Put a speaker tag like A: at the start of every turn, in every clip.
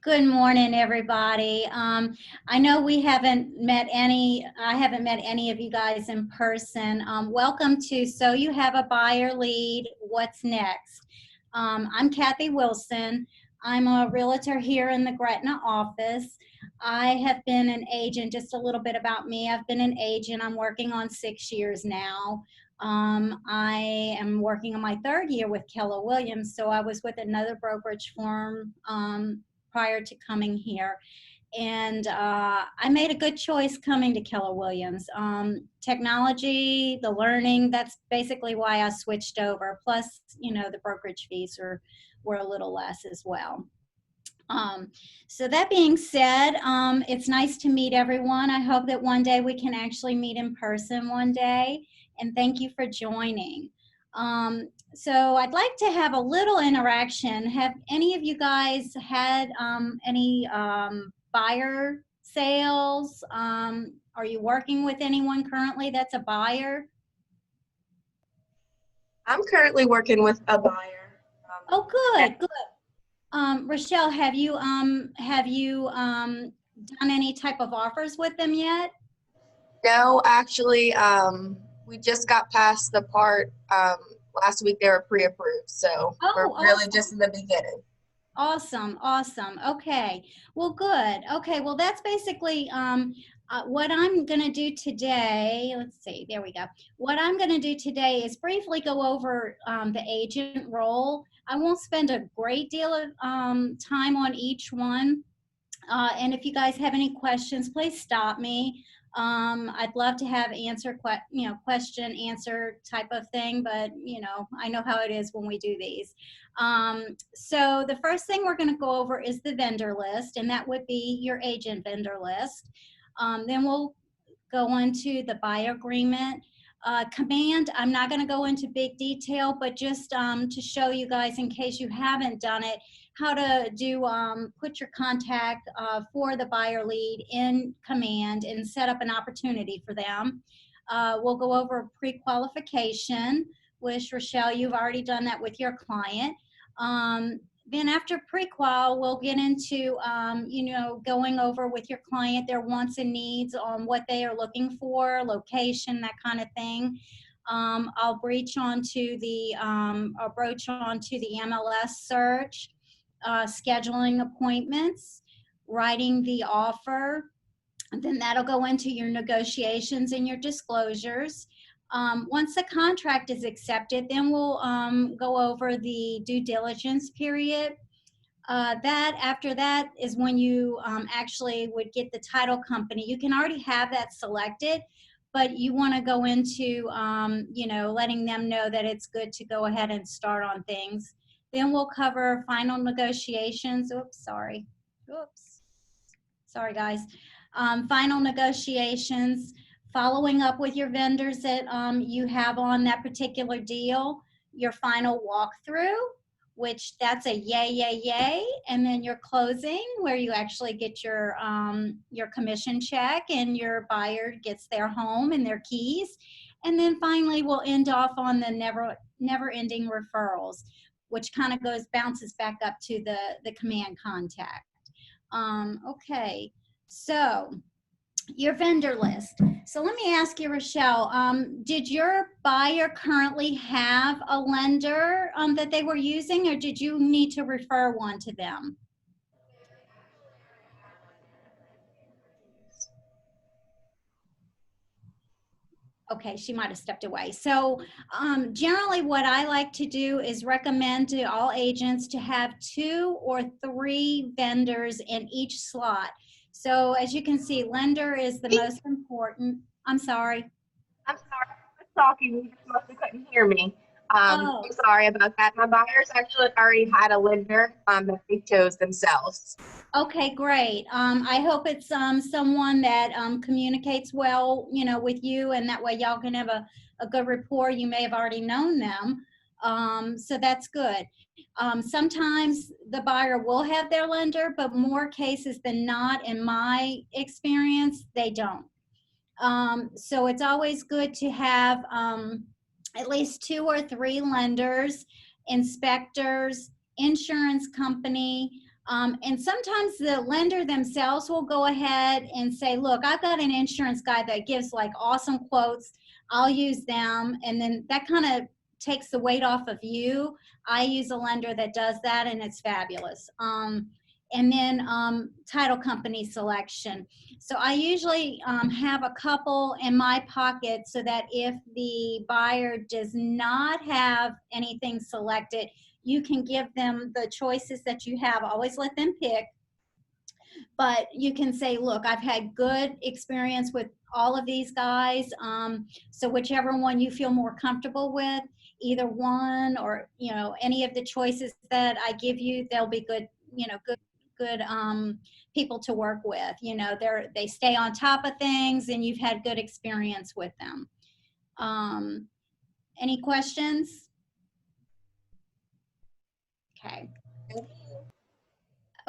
A: Good morning, everybody. I know we haven't met I haven't met any of you guys in person. Welcome to So You Have a Buyer Lead, What's Next? I'm Kathy Wilson. I'm a realtor here in the Gretna office. I have been an agent, just a little bit about me. I've been an agent, I'm working on 6 years now. I am working on my third year with Keller Williams, so I was with another brokerage firm prior to coming here. And I made a good choice coming to Keller Williams. Technology, the learning, that's basically why I switched over. Plus, you know, the brokerage fees were a little less as well. So that being said, it's nice to meet everyone. I hope that one day we can actually meet in person one day. And thank you for joining. So I'd like to have a little interaction. Have any of you guys had any buyer sales? Are you working with anyone currently that's a buyer?
B: I'm currently working with a buyer.
A: Oh, good, good. Rochelle, have you done any type of offers with them yet?
B: No, actually, we just got past the part last week. They were pre-approved, so we're
A: Oh,
B: really
A: awesome.
B: just in the beginning.
A: Awesome, awesome. Okay, well, good. Okay, well, that's basically what I'm going to do today. Let's see, there we go. What I'm going to do today is briefly go over the agent role. I won't spend a great deal of time on each one. And if you guys have any questions, please stop me. I'd love to have question answer type of thing, but I know how it is when we do these. So the first thing we're going to go over is the vendor list, and that would be your agent vendor list. Then we'll go on to the buyer agreement. Command, I'm not going to go into big detail, but just to show you guys, in case you haven't done it, how to do put your contact for the buyer lead in Command and set up an opportunity for them. We'll go over pre-qualification, which, Rochelle, you've already done that with your client. Then after pre-qual, we'll get into, going over with your client their wants and needs on what they are looking for, location, that kind of thing. I'll broach onto the MLS search, scheduling appointments, writing the offer. And then that'll go into your negotiations and your disclosures. Once the contract is accepted, then we'll go over the due diligence period. After that is when you actually would get the title company. You can already have that selected, but you want to go into, letting them know that it's good to go ahead and start on things. Then we'll cover final negotiations. Sorry, guys. Final negotiations, following up with your vendors that you have on that particular deal, your final walkthrough, which that's a yay, yay, yay, and then your closing, where you actually get your commission check and your buyer gets their home and their keys. And then finally, we'll end off on the never-ending referrals, which kind of bounces back up to the command contact. Okay, so your vendor list. So let me ask you, Rochelle, did your buyer currently have a lender that they were using, or did you need to refer one to them? Okay, she might have stepped away. So generally what I like to do is recommend to all agents to have 2 or 3 vendors in each slot. So as you can see, lender is the most important. I'm sorry.
B: I'm sorry, I was talking. You just must have couldn't hear me. I'm sorry about that. My buyers actually already had a lender that they chose themselves.
A: Okay, great. I hope it's someone that communicates well, with you, and that way y'all can have a good rapport. You may have already known them, so that's good. Sometimes the buyer will have their lender, but more cases than not, in my experience, they don't. So it's always good to have at least 2 or 3 lenders, inspectors, insurance company, And sometimes the lender themselves will go ahead and say, look, I've got an insurance guy that gives like awesome quotes. I'll use them. And then that kind of takes the weight off of you. I use a lender that does that, and it's fabulous. And then title company selection. So I usually have a couple in my pocket so that if the buyer does not have anything selected, you can give them the choices that you have. Always let them pick. But you can say, look, I've had good experience with all of these guys. So whichever one you feel more comfortable with, either one or, you know, any of the choices that I give you, they'll be good, you know, good people to work with. You know, they stay on top of things and you've had good experience with them. Any questions? Okay.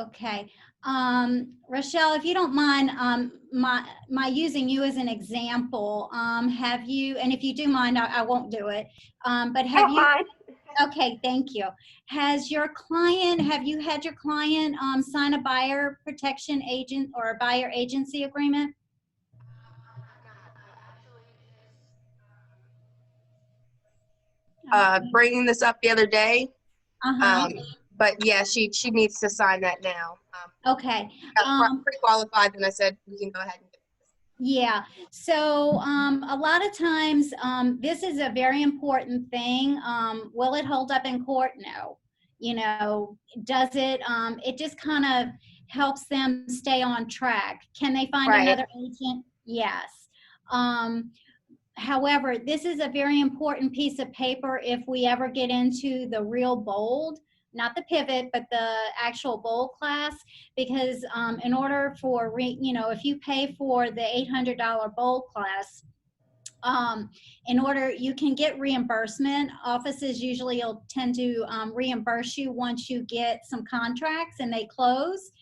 A: Okay. Rochelle, if you don't mind, my using you as an example, have you, and if you do mind, I won't do it, but have you, okay, thank you. Have you had your client sign a buyer protection agent or a buyer agency agreement?
B: Bringing this up the other day.
A: Uh-huh.
B: But yeah, she needs to sign that now.
A: Okay.
B: Pre-qualified, and I said we can go ahead and get this.
A: Yeah. So a lot of times this is a very important thing. Will it hold up in court? No. You know, does it? It just kind of helps them stay on track. Can they find another agent? Yes. However, this is a very important piece of paper if we ever get into the real bold, not the pivot, but the actual bold class, because in order for, you know, if you pay for the $800 bold class, in order, you can get reimbursement. Offices usually will tend to reimburse you once you get some contracts and they close.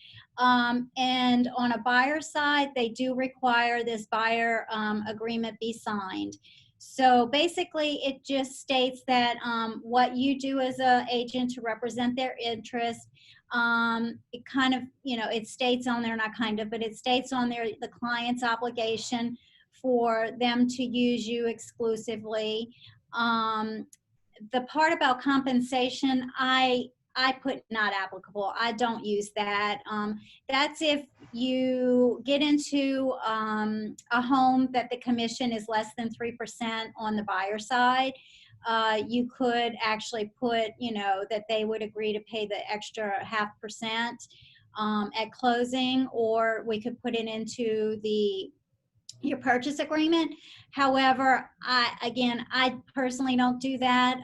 A: And on a buyer side, they do require this buyer agreement be signed. So basically, it just states that what you do as an agent to represent their interest, it kind of, you know, it states on there, not kind of, but it states on there the client's obligation for them to use you exclusively. The part about compensation, I put not applicable. I don't use that. That's if you get into a home that the commission is less than 3% on the buyer side. You could actually put, you know, that they would agree to pay the extra 0.5% at closing, or we could put it into your purchase agreement. However, I personally don't do that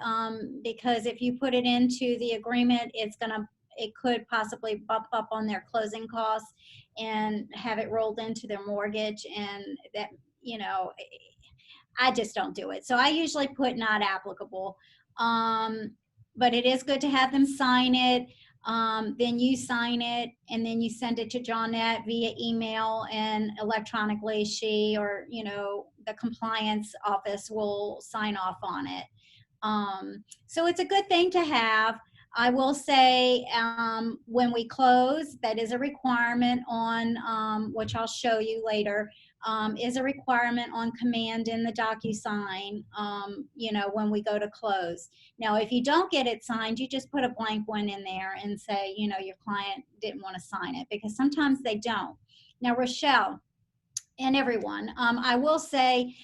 A: because if you put it into the agreement, it could possibly bump up on their closing costs and have it rolled into their mortgage, and that, you know, I just don't do it. So I usually put not applicable, but it is good to have them sign it. Then you sign it, and then you send it to Johnette via email, and electronically she, or, you know, the compliance office will sign off on it. So it's a good thing to have. I will say when we close, that is a requirement on, which I'll show you later, is a requirement on command in the DocuSign, you know, when we go to close. Now, if you don't get it signed, you just put a blank one in there and say, you know, your client didn't want to sign it, because sometimes they don't. Now, Rochelle and everyone, I will say,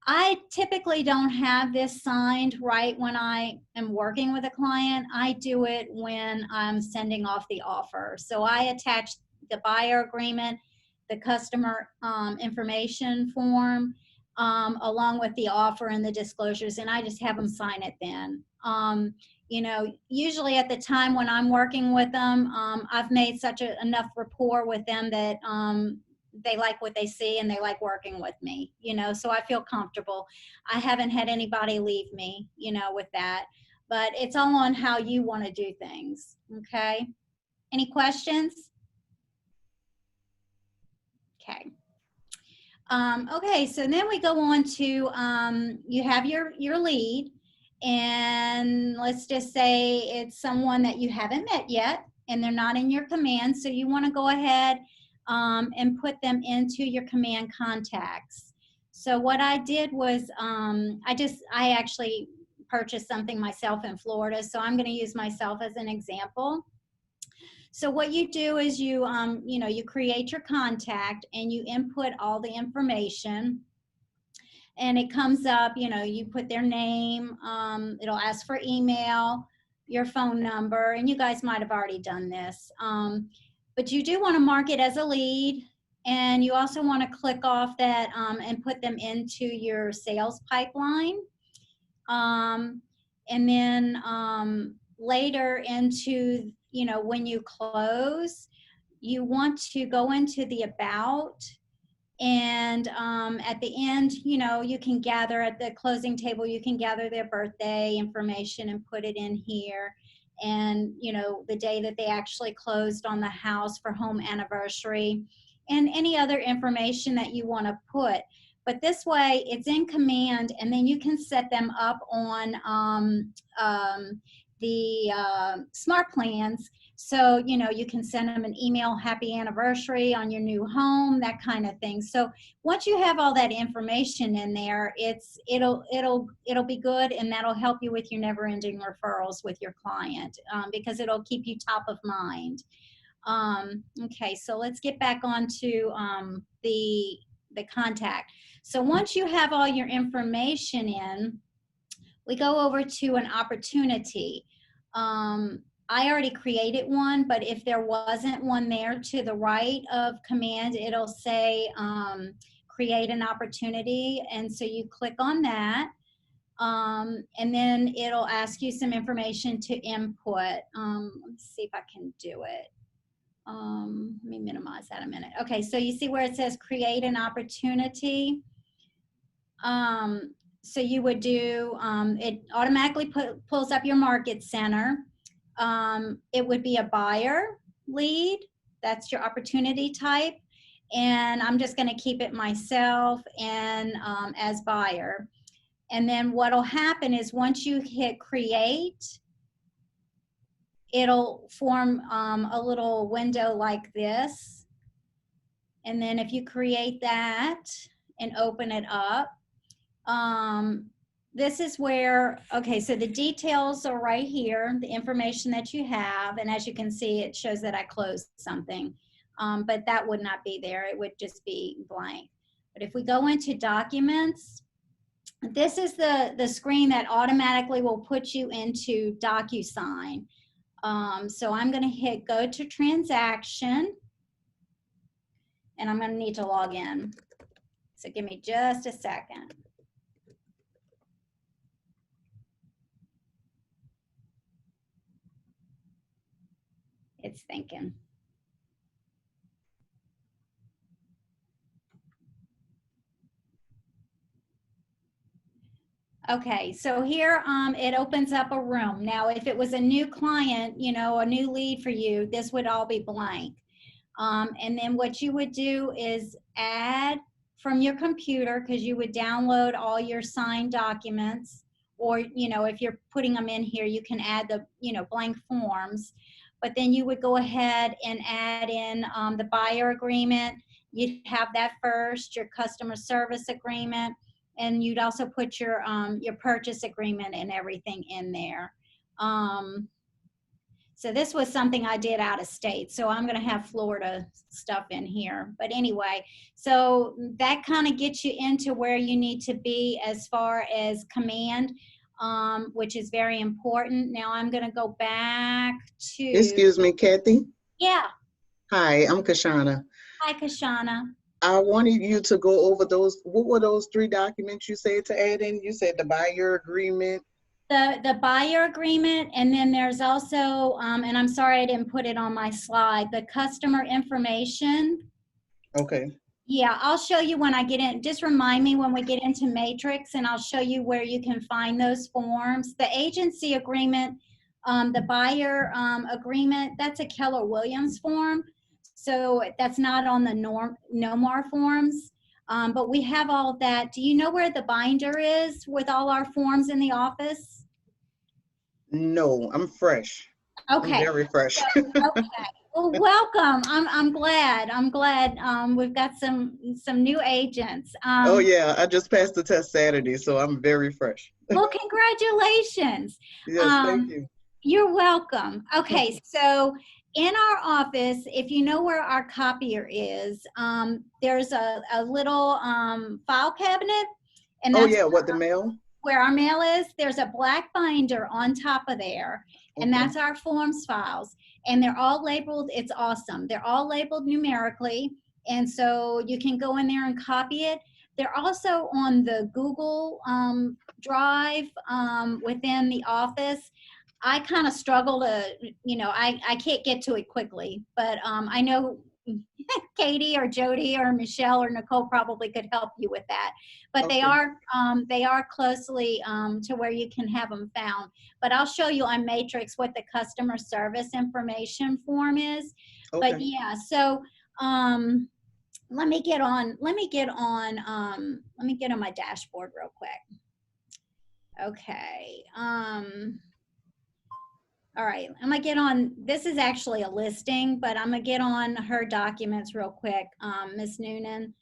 A: I typically don't have this signed right when I am working with a client. I do it when I'm sending off the offer. So I attach the buyer agreement, the customer information form, along with the offer and the disclosures, and I just have them sign it then. You know, usually at the time when I'm working with them, I've made such enough rapport with them that they like what they see and they like working with me, you know, so I feel comfortable. I haven't had anybody leave me, you know, with that, but it's all on how you want to do things. Okay. Any questions? Okay. Okay, so then we go on to, you have your lead, and let's just say it's someone that you haven't met yet. and they're not in your command. So you want to go ahead and put them into your command contacts. So what I did was I actually purchased something myself in Florida. So I'm going to use myself as an example. So what you do is you create your contact and you input all the information, and it comes up, you put their name, it'll ask for email, your phone number, and you guys might have already done this. But you do want to mark it as a lead, and you also want to click off that and put them into your sales pipeline. And then later into, when you close, you want to go into the about, and at the end, you can gather at the closing table, you can gather their birthday information and put it in here. And, the day that they actually closed on the house for home anniversary, and any other information that you want to put. But this way it's in command, and then you can set them up on the smart plans. So, you can send them an email, happy anniversary on your new home, that kind of thing. So once you have all that information in there, it'll be good, and that'll help you with your never-ending referrals with your client, because it'll keep you top of mind. Okay, so let's get back onto the contact. So once you have all your information in, we go over to an opportunity. I already created one, but if there wasn't one there to the right of command, it'll say create an opportunity. And so you click on that, and then it'll ask you some information to input. Let's see if I can do it. Let me minimize that a minute. Okay, so you see where it says create an opportunity? So you would do, it automatically pulls up your market center. It would be a buyer lead. That's your opportunity type. And I'm just going to keep it myself and as buyer. And then what'll happen is once you hit create, it'll form a little window like this. And then if you create that and open it up, this is where, okay, so the details are right here, the information that you have. And as you can see, it shows that I closed something, but that would not be there. It would just be blank. But if we go into documents, this is the screen that automatically will put you into DocuSign. So I'm going to hit go to transaction, and I'm going to need to log in. So give me just a second. It's thinking. Okay, so here it opens up a room. Now, if it was a new client, a new lead for you, this would all be blank. And then what you would do is add from your computer, because you would download all your signed documents, or, if you're putting them in here, you can add the, blank forms. But then you would go ahead and add in the buyer agreement. You'd have that first, your customer service agreement, and you'd also put your purchase agreement and everything in there. So this was something I did out of state, so I'm going to have Florida stuff in here. But anyway, so that kind of gets you into where you need to be as far as command, which is very important. Now I'm going to go back to...
C: Excuse me, Kathy?
A: Yeah.
C: Hi, I'm Kashana.
A: Hi, Kashana.
C: I wanted you to go over those. What were those 3 documents you said to add in? You said the buyer agreement.
A: The buyer agreement, and then there's also, and I'm sorry I didn't put it on my slide, the customer information.
C: Okay.
A: Yeah, I'll show you when I get in. Just remind me when we get into Matrix, and I'll show you where you can find those forms. The agency agreement, the buyer agreement, that's a Keller Williams form. So that's not on the NOMAR forms. But we have all of that. Do you know where the binder is with all our forms in the office?
C: No, I'm fresh. I'm
A: Okay.
C: very fresh.
A: Okay. Well, welcome. I'm glad. I'm glad. We've got some new agents.
C: Oh yeah, I just passed the test Saturday, so I'm very fresh.
A: Well, congratulations.
C: Yes, thank
A: Um,
C: you.
A: you're welcome. Okay, so in our office, if you know where our copier is, there's a little file cabinet, and
C: Oh
A: that's
C: yeah, what the mail?
A: where our mail is. There's a black binder on top of there, and
C: Okay.
A: that's our forms files. And they're all labeled. It's awesome. They're all labeled numerically, and so you can go in there and copy it. They're also on the Google Drive within the office. I kind of struggle to, I can't get to it quickly, but I know Katie or Jody or Michelle or Nicole probably could help you with that. But
C: Okay.
A: they are closely to where you can have them found. But I'll show you on Matrix what the customer service information form is. But
C: Okay.
A: yeah, so let me get on my dashboard real quick. Okay. All right, I'm gonna get on, this is actually a listing, but I'm gonna get on her documents real quick, Ms. Noonan,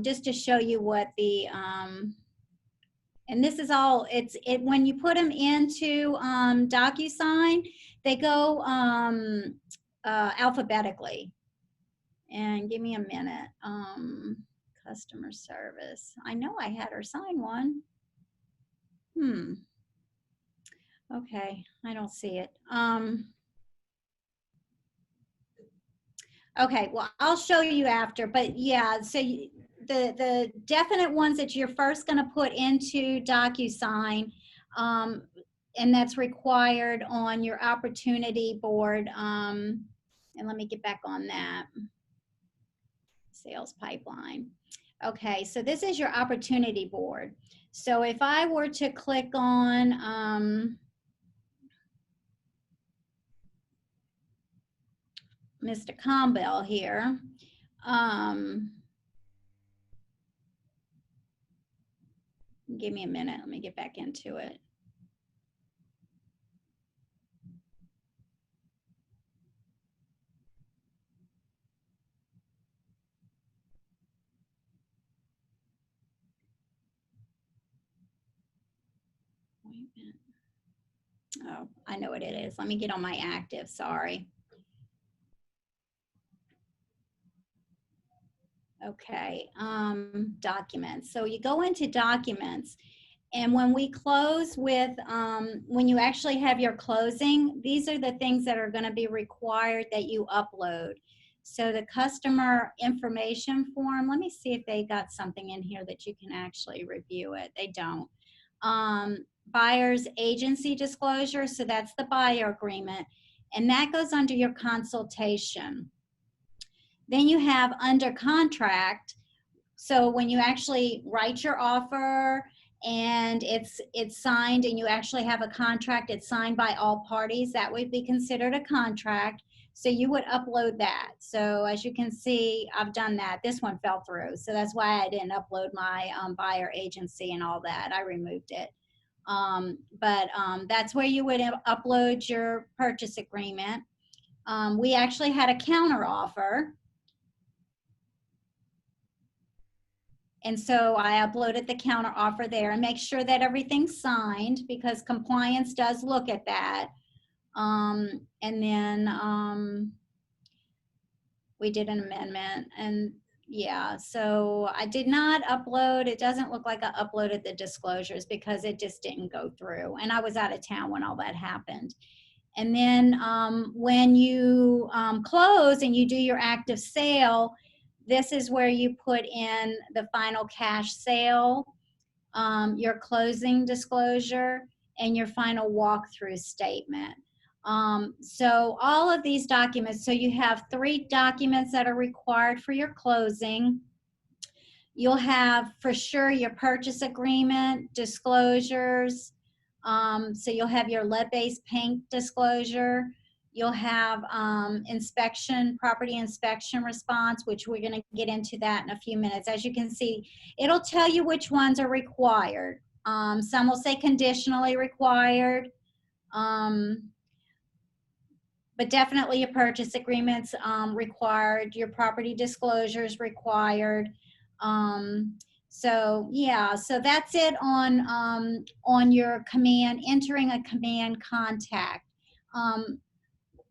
A: just to show you what the, and this is all, when you put them into DocuSign, they go alphabetically. And give me a minute. Customer service. I know I had her sign one. Okay, I don't see it. Okay, well, I'll show you after, but yeah, so the definite ones that you're first going to put into DocuSign, and that's required on your opportunity board. And let me get back on that. Sales pipeline. Okay, so this is your opportunity board. So if I were to click on Mr. Campbell here, give me a minute, let me get back into it. Oh, I know what it is. Let me get on my active, sorry. Okay, documents. So you go into documents, and when we close with, when you actually have your closing, these are the things that are going to be required that you upload. So the customer information form, let me see if they got something in here that you can actually review it. They don't. Buyer's agency disclosure, so that's the buyer agreement, and that goes under your consultation. Then you have under contract, so when you actually write your offer and it's signed and you actually have a contract, it's signed by all parties, that would be considered a contract. So you would upload that. So as you can see, I've done that. This one fell through, so that's why I didn't upload my buyer agency and all that. I removed it. But that's where you would upload your purchase agreement. We actually had a counter offer. And so I uploaded the counter offer there, and make sure that everything's signed because compliance does look at that. And then we did an amendment, and yeah, so I did not upload, it doesn't look like I uploaded the disclosures because it just didn't go through, and I was out of town when all that happened. And then when you close and you do your active sale, this is where you put in the final cash sale, your closing disclosure, and your final walkthrough statement. So all of these documents, so you have 3 documents that are required for your closing. You'll have for sure your purchase agreement, disclosures. So you'll have your lead-based paint disclosure. You'll have inspection, property inspection response, which we're going to get into that in a few minutes. As you can see, it'll tell you which ones are required. Some will say conditionally required. but definitely your purchase agreements required, your property disclosures required. So yeah, so that's it on your command, entering a command contact.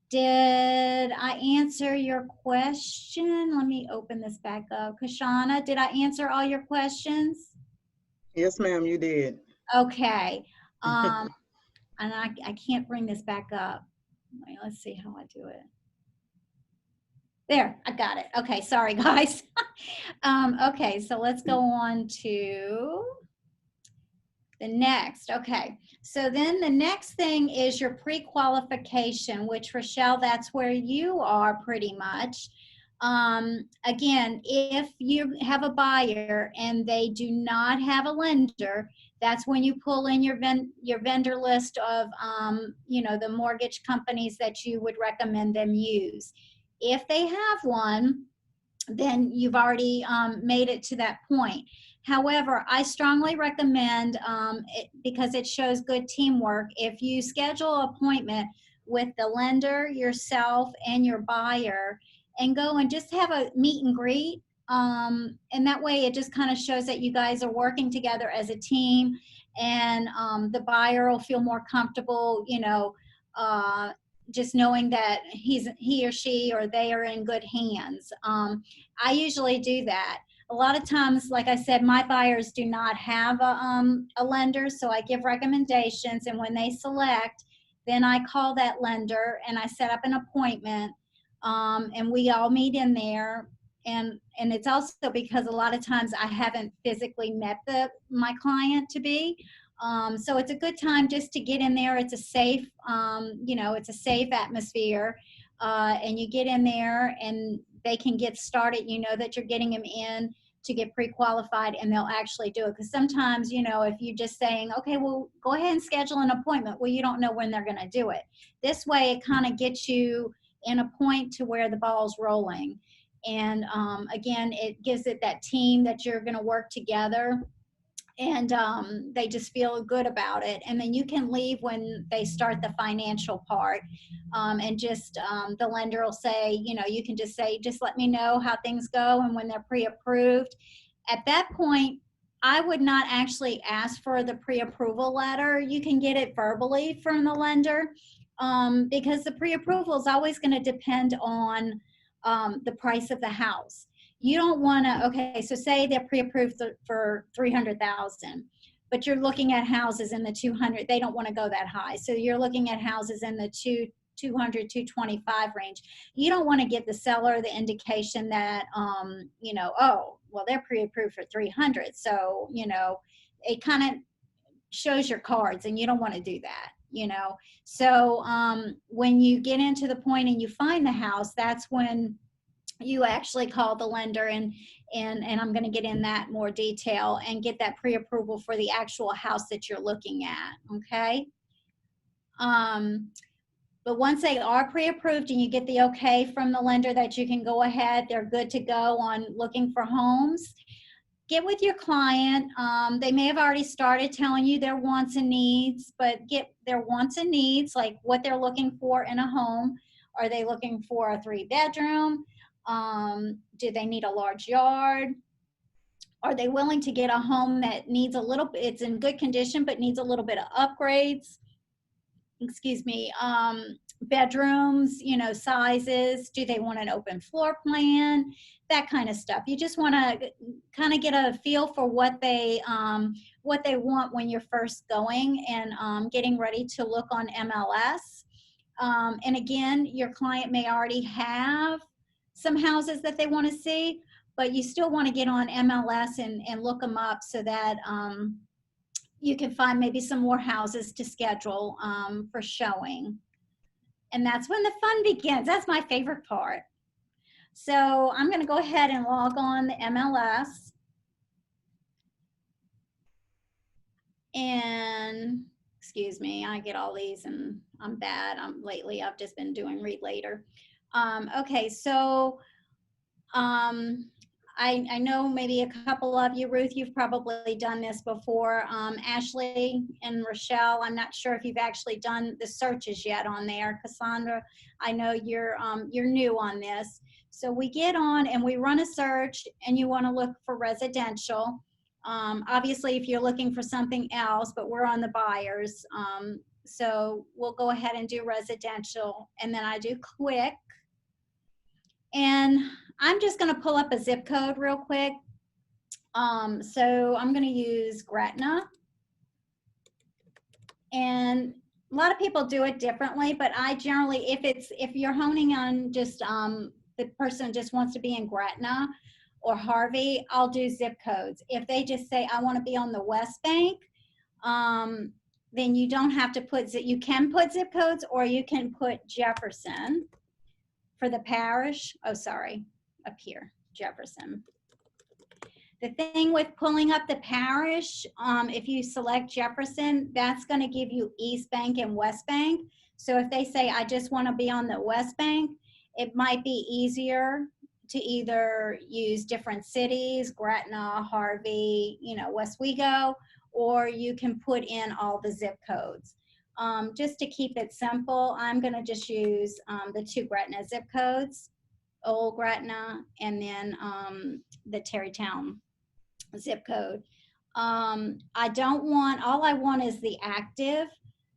A: Did I answer your question? Let me open this back up. Kashana, did I answer all your questions?
C: Yes, ma'am, you did.
A: Okay. And I can't bring this back up. Wait, let's see how I do it. There, I got it. Okay, sorry guys. Okay, so let's go on to the next. Okay, so then the next thing is your pre-qualification, which Rochelle, that's where you are pretty much. Again, if you have a buyer and they do not have a lender, that's when you pull in your vendor list of, you know, the mortgage companies that you would recommend them use. If they have one, then you've already made it to that point. However, I strongly recommend, because it shows good teamwork, if you schedule an appointment with the lender, yourself, and your buyer, and go and just have a meet and greet. And that way it just kind of shows that you guys are working together as a team, and the buyer will feel more comfortable, you know, just knowing that he or she or they are in good hands. I usually do that. A lot of times, like I said, my buyers do not have a lender, so I give recommendations, and when they select, then I call that lender and I set up an appointment, and we all meet in there. And it's also because a lot of times I haven't physically met my client to be. So it's a good time just to get in there. It's a safe, you know, it's a safe atmosphere, and you get in there and they can get started. You know that you're getting them in to get pre-qualified, and they'll actually do it. Because sometimes, you know, if you're just saying, okay, well, go ahead and schedule an appointment, well, you don't know when they're going to do it. This way, it kind of gets you in a point to where the ball's rolling. And again, it gives it that team that you're going to work together, and they just feel good about it. And then you can leave when they start the financial part, and just the lender will say, you know, you can just say, just let me know how things go and when they're pre-approved. At that point, I would not actually ask for the pre-approval letter. You can get it verbally from the lender, because the pre-approval is always going to depend on the price of the house. You don't want to, okay, so say they're pre-approved for 300,000, but you're looking at houses in the 200, they don't want to go that high. So you're looking at houses in the 200, 225 range. You don't want to give the seller the indication that, you know, oh, well, they're pre-approved for 300. So, you know, it kind of shows your cards, and you don't want to do that, you know. So when you get into the point and you find the house, that's when you actually call the lender, and I'm going to get in that more detail and get that pre-approval for the actual house that you're looking at. Okay. But once they are pre-approved and you get the okay from the lender that you can go ahead, they're good to go on looking for homes. Get with your client. They may have already started telling you their wants and needs, but get their wants and needs, like what they're looking for in a home. Are they looking for a 3-bedroom? Do they need a large yard? Are they willing to get a home that needs a little bit, it's in good condition, but needs a little bit of upgrades? Excuse me. Bedrooms, you know, sizes. Do they want an open floor plan? That kind of stuff. You just want to kind of get a feel for what they want when you're first going and getting ready to look on MLS. And again, your client may already have some houses that they want to see, but you still want to get on MLS and look them up so that you can find maybe some more houses to schedule for showing. And that's when the fun begins. That's my favorite part. So I'm going to go ahead and log on the MLS. And excuse me, I get all these and I'm bad. Lately I've just been doing read later. Okay, so I know maybe a couple of you, Ruth, you've probably done this before. Ashley and Rochelle, I'm not sure if you've actually done the searches yet on there. Cassandra, I know you're new on this. So we get on and we run a search, and you want to look for residential. Obviously, if you're looking for something else, but we're on the buyers. So we'll go ahead and do residential, and then I do quick. And I'm just going to pull up a zip code real quick. So I'm going to use Gretna. And a lot of people do it differently, but I generally, if you're honing on just the person just wants to be in Gretna or Harvey, I'll do zip codes. If they just say, I want to be on the West Bank, then you don't have to put, you can put zip codes, or you can put Jefferson for the parish. Oh, sorry, up here, Jefferson. The thing with pulling up the parish, if you select Jefferson, that's going to give you East Bank and West Bank. So if they say, I just want to be on the West Bank, it might be easier to either use different cities, Gretna, Harvey, Westwego, or you can put in all the zip codes. Just to keep it simple, I'm going to just use the 2 Gretna zip codes, Old Gretna, and then the Tarrytown zip code. I don't want, all I want is the active.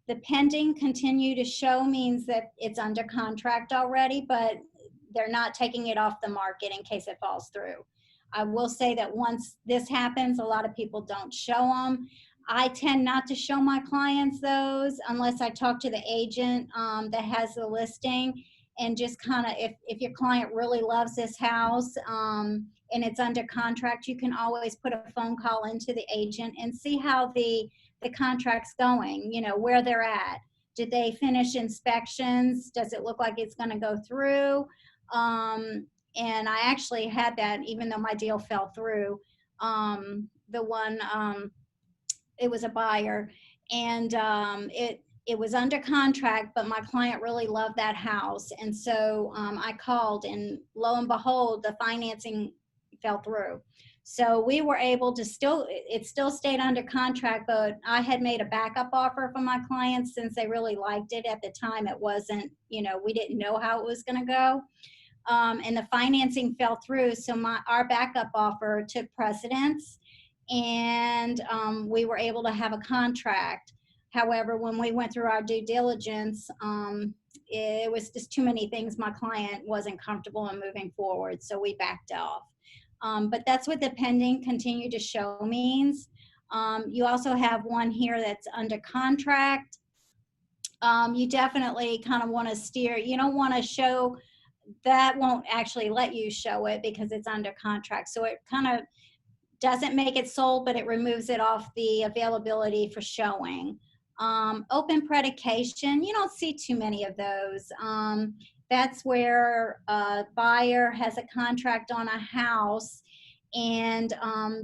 A: The pending continue to show means that it's under contract already, but they're not taking it off the market in case it falls through. I will say that once this happens, a lot of people don't show them. I tend not to show my clients those unless I talk to the agent that has the listing, and just kind of, if your client really loves this house and it's under contract, you can always put a phone call into the agent and see how the contract's going, where they're at. Did they finish inspections? Does it look like it's going to go through? And I actually had that, even though my deal fell through. The one, it was a buyer, and it was under contract, but my client really loved that house. And so I called, and lo and behold, the financing fell through. So we were able to it still stayed under contract, but I had made a backup offer for my clients since they really liked it. At the time, it wasn't, we didn't know how it was going to go. And the financing fell through. So our backup offer took precedence, and we were able to have a contract. However, when we went through our due diligence, it was just too many things my client wasn't comfortable in moving forward, so we backed off. But that's what the pending continue to show means. You also have one here that's under contract. You definitely kind of want to steer. You don't want to show, that won't actually let you show it because it's under contract. So it kind of doesn't make it sold, but it removes it off the availability for showing. Open predication, you don't see too many of those. That's where a buyer has a contract on a house, and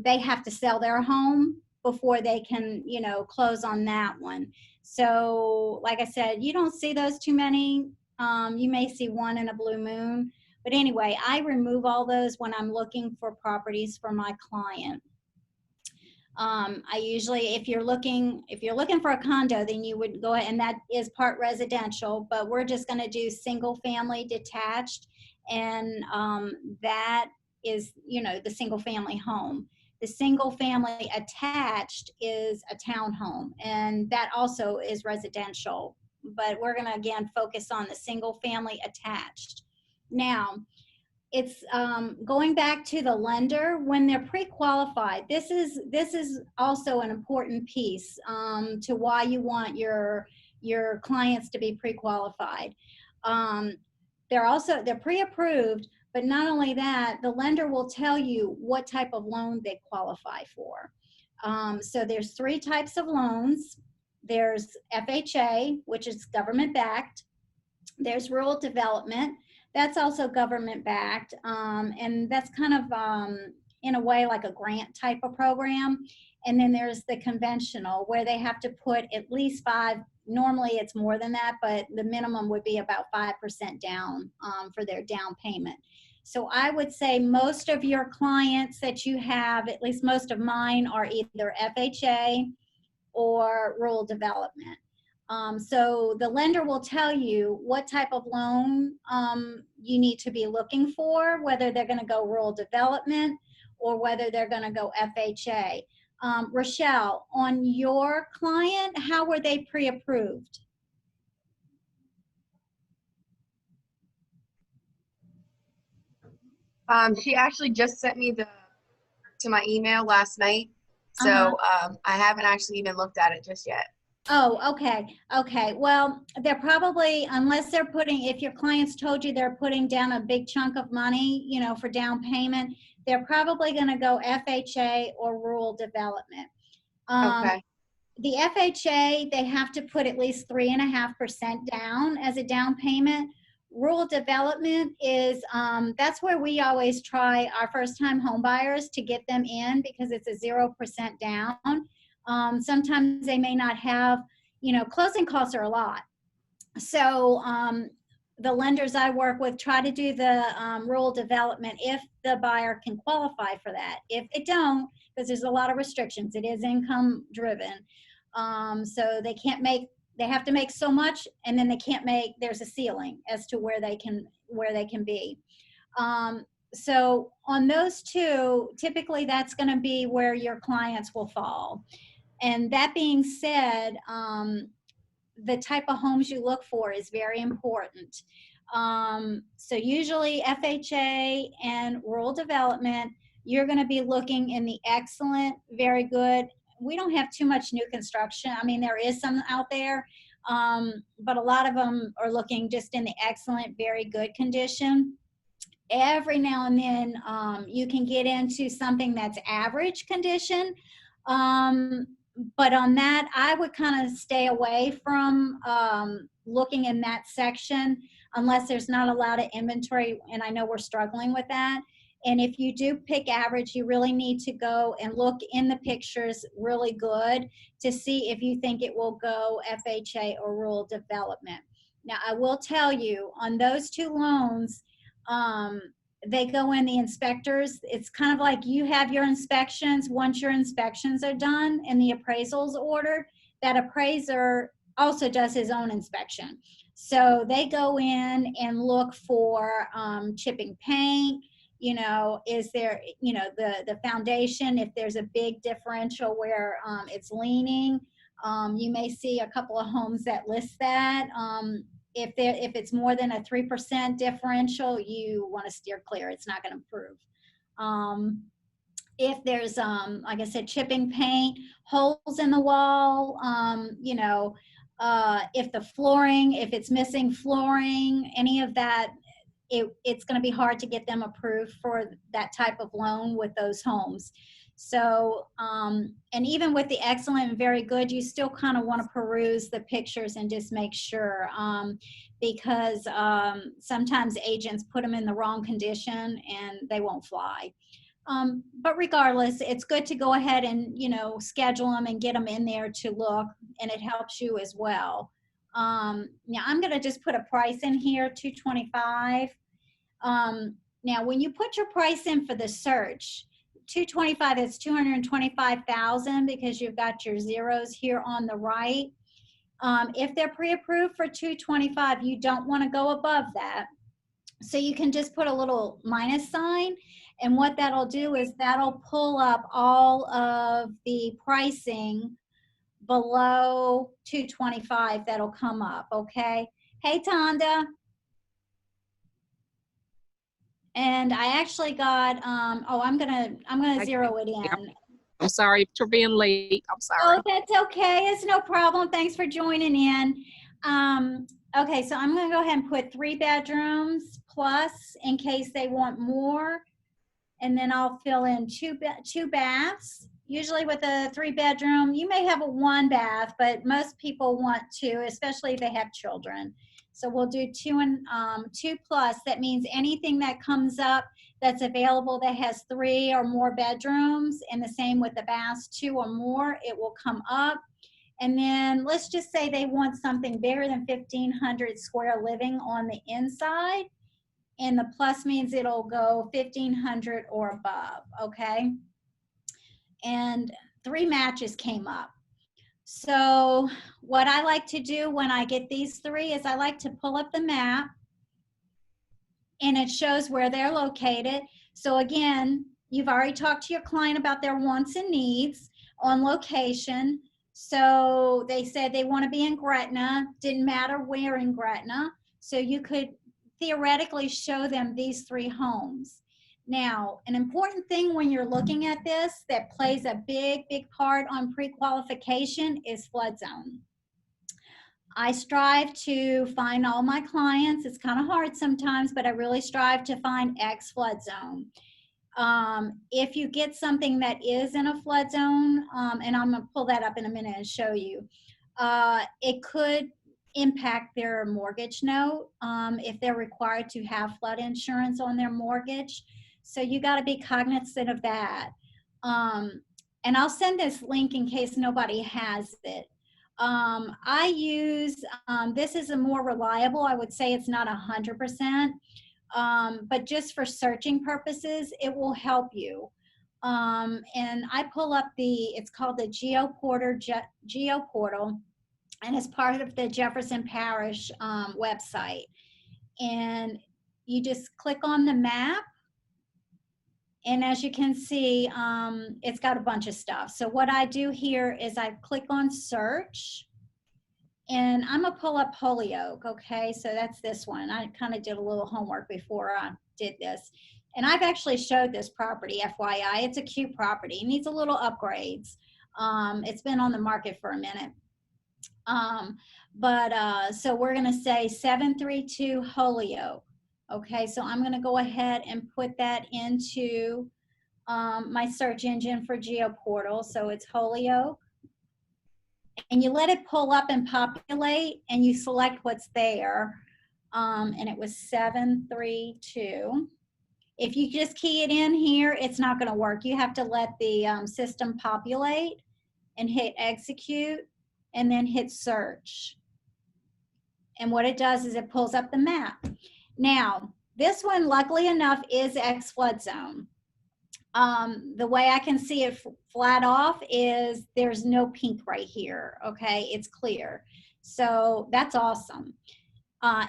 A: they have to sell their home before they can, close on that one. So like I said, you don't see those too many. You may see one in a blue moon. But anyway, I remove all those when I'm looking for properties for my client. I usually, if you're looking for a condo, then you would go ahead, and that is part residential, but we're just going to do single family detached, and that is, the single family home. The single family attached is a townhome, and that also is residential, but we're going to again focus on the single family attached. Now, it's going back to the lender when they're pre-qualified. This is also an important piece to why you want your clients to be pre-qualified. They're pre-approved, but not only that, the lender will tell you what type of loan they qualify for. So there's 3 types of loans. There's FHA, which is government backed. There's rural development. That's also government backed, and that's kind of in a way like a grant type of program. And then there's the conventional, where they have to put at least 5, normally it's more than that, but the minimum would be about 5% down for their down payment. So I would say most of your clients that you have, at least most of mine, are either FHA or rural development. So the lender will tell you what type of loan you need to be looking for, whether they're going to go rural development or whether they're going to go FHA. Rochelle, on your client, how were they pre-approved?
B: She actually just sent me to my email last night. So I haven't actually even looked at it just yet.
A: Oh, okay. Okay. Well, they're probably, unless they're putting, if your clients told you they're putting down a big chunk of money, you know, for down payment, they're probably going to go FHA or rural development.
B: Okay.
A: The FHA, they have to put at least 3.5% down as a down payment. Rural development is, that's where we always try our first time home buyers to get them in because it's a 0% down. Sometimes they may not have, you know, closing costs are a lot. So the lenders I work with try to do the rural development if the buyer can qualify for that. If it don't, because there's a lot of restrictions, it is income driven. So they can't make, they have to make so much, and then they can't make, there's a ceiling as to where they can be. So on those two, typically that's going to be where your clients will fall. And that being said, the type of homes you look for is very important. So usually FHA and rural development, you're going to be looking in the excellent, very good. We don't have too much new construction. I mean, there is some out there, but a lot of them are looking just in the excellent, very good condition. Every now and then you can get into something that's average condition. But on that, I would kind of stay away from looking in that section unless there's not a lot of inventory, and I know we're struggling with that. And if you do pick average, you really need to go and look in the pictures really good to see if you think it will go FHA or rural development. Now, I will tell you, on those two loans, they go in the inspectors. It's kind of like you have your inspections. Once your inspections are done and the appraisal's ordered, that appraiser also does his own inspection. So they go in and look for chipping paint. You know, is there, you know, the foundation, if there's a big differential where it's leaning, you may see a couple of homes that list that. If it's more than a 3% differential, you want to steer clear. It's not going to improve. If there's, like I said, chipping paint, holes in the wall, you know, if the flooring, if it's missing flooring, any of that, it's going to be hard to get them approved for that type of loan with those homes. So, and even with the excellent and very good, you still kind of want to peruse the pictures and just make sure, because sometimes agents put them in the wrong condition and they won't fly. But regardless, it's good to go ahead and, you know, schedule them and get them in there to look, and it helps you as well. Now I'm going to just put a price in here, $225. Now, when you put your price in for the search, $225 is $225,000 because you've got your zeros here on the right. If they're pre-approved for $225, you don't want to go above that. So you can just put a little minus sign, and what that'll do is that'll pull up all of the pricing below $225 that'll come up, okay? Hey, Tonda. And I actually got, I'm gonna zero it in.
D: I'm sorry for being late. I'm sorry.
A: Oh, that's okay. It's no problem. Thanks for joining in. Okay, so I'm gonna go ahead and put 3 bedrooms plus in case they want more. And then I'll fill in two baths. Usually with a 3 bedroom, you may have a 1 bath, but most people want 2, especially if they have children. So we'll do 2 and 2 plus. That means anything that comes up that's available that has 3 or more bedrooms, and the same with the baths, 2 or more, it will come up. And then let's just say they want something bigger than 1,500 square living on the inside. and the plus means it'll go 1,500 or above, okay? And 3 matches came up. So what I like to do when I get these 3 is I like to pull up the map, and it shows where they're located. So again, you've already talked to your client about their wants and needs on location. So they said they want to be in Gretna, didn't matter where in Gretna. So you could theoretically show them these 3 homes. Now, an important thing when you're looking at this that plays a big, big part on pre-qualification is flood zone. I strive to find all my clients. It's kind of hard sometimes, but I really strive to find X flood zone. If you get something that is in a flood zone, and I'm going to pull that up in a minute and show you, it could impact their mortgage note if they're required to have flood insurance on their mortgage. So you got to be cognizant of that. And I'll send this link in case nobody has it. I use, this is a more reliable, I would say it's not 100%, but just for searching purposes, it will help you. And I pull up it's called the Geo Portal, and it's part of the Jefferson Parish website. And you just click on the map. And as you can see, it's got a bunch of stuff. So what I do here is I click on search, and I'm gonna pull up Holyoke, okay? So that's this one. I kind of did a little homework before I did this. And I've actually showed this property, FYI. It's a cute property. It needs a little upgrades. It's been on the market for a minute. So we're gonna say 732 Holyoke. Okay, so I'm going to go ahead and put that into my search engine for GeoPortal. So it's Holyoke. And you let it pull up and populate, and you select what's there. And it was 732. If you just key it in here, it's not going to work. You have to let the system populate and hit execute, and then hit search. And what it does is it pulls up the map. Now, this one, luckily enough, is X flood zone. The way I can see it flat off is there's no pink right here, okay? It's clear. So that's awesome.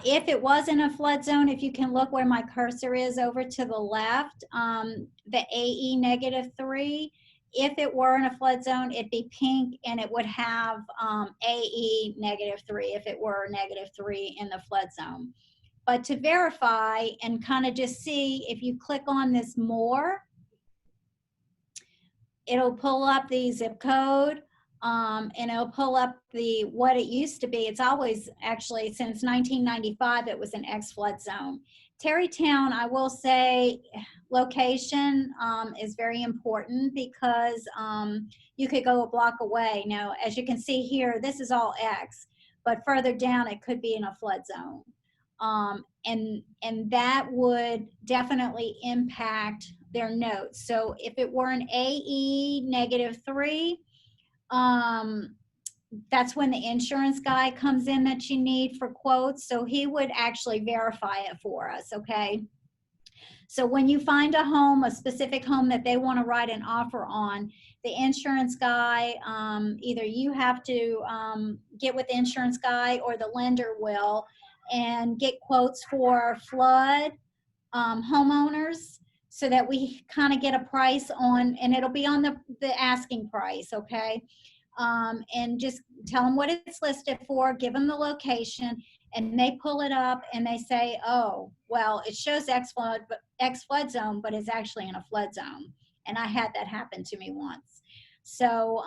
A: If it was in a flood zone, if you can look where my cursor is over to the left, the AE -3, if it were in a flood zone, it'd be pink, and it would have AE -3 if it were -3 in the flood zone. But to verify and kind of just see, if you click on this more, it'll pull up the zip code, and it'll pull up what it used to be. It's always, actually, since 1995, it was an X flood zone. Terrytown, I will say, location is very important because you could go a block away. Now, as you can see here, this is all X, but further down, it could be in a flood zone. And that would definitely impact their notes. So if it were an AE -3, that's when the insurance guy comes in that you need for quotes. So he would actually verify it for us, okay? So when you find a home, a specific home that they want to write an offer on, the insurance guy, either you have to get with the insurance guy, or the lender will, and get quotes for flood homeowners, so that we kind of get a price on, and it'll be on the asking price, okay? And just tell them what it's listed for, give them the location, and they pull it up and they say, oh, well, it shows X flood zone, but it's actually in a flood zone. And I had that happen to me once. So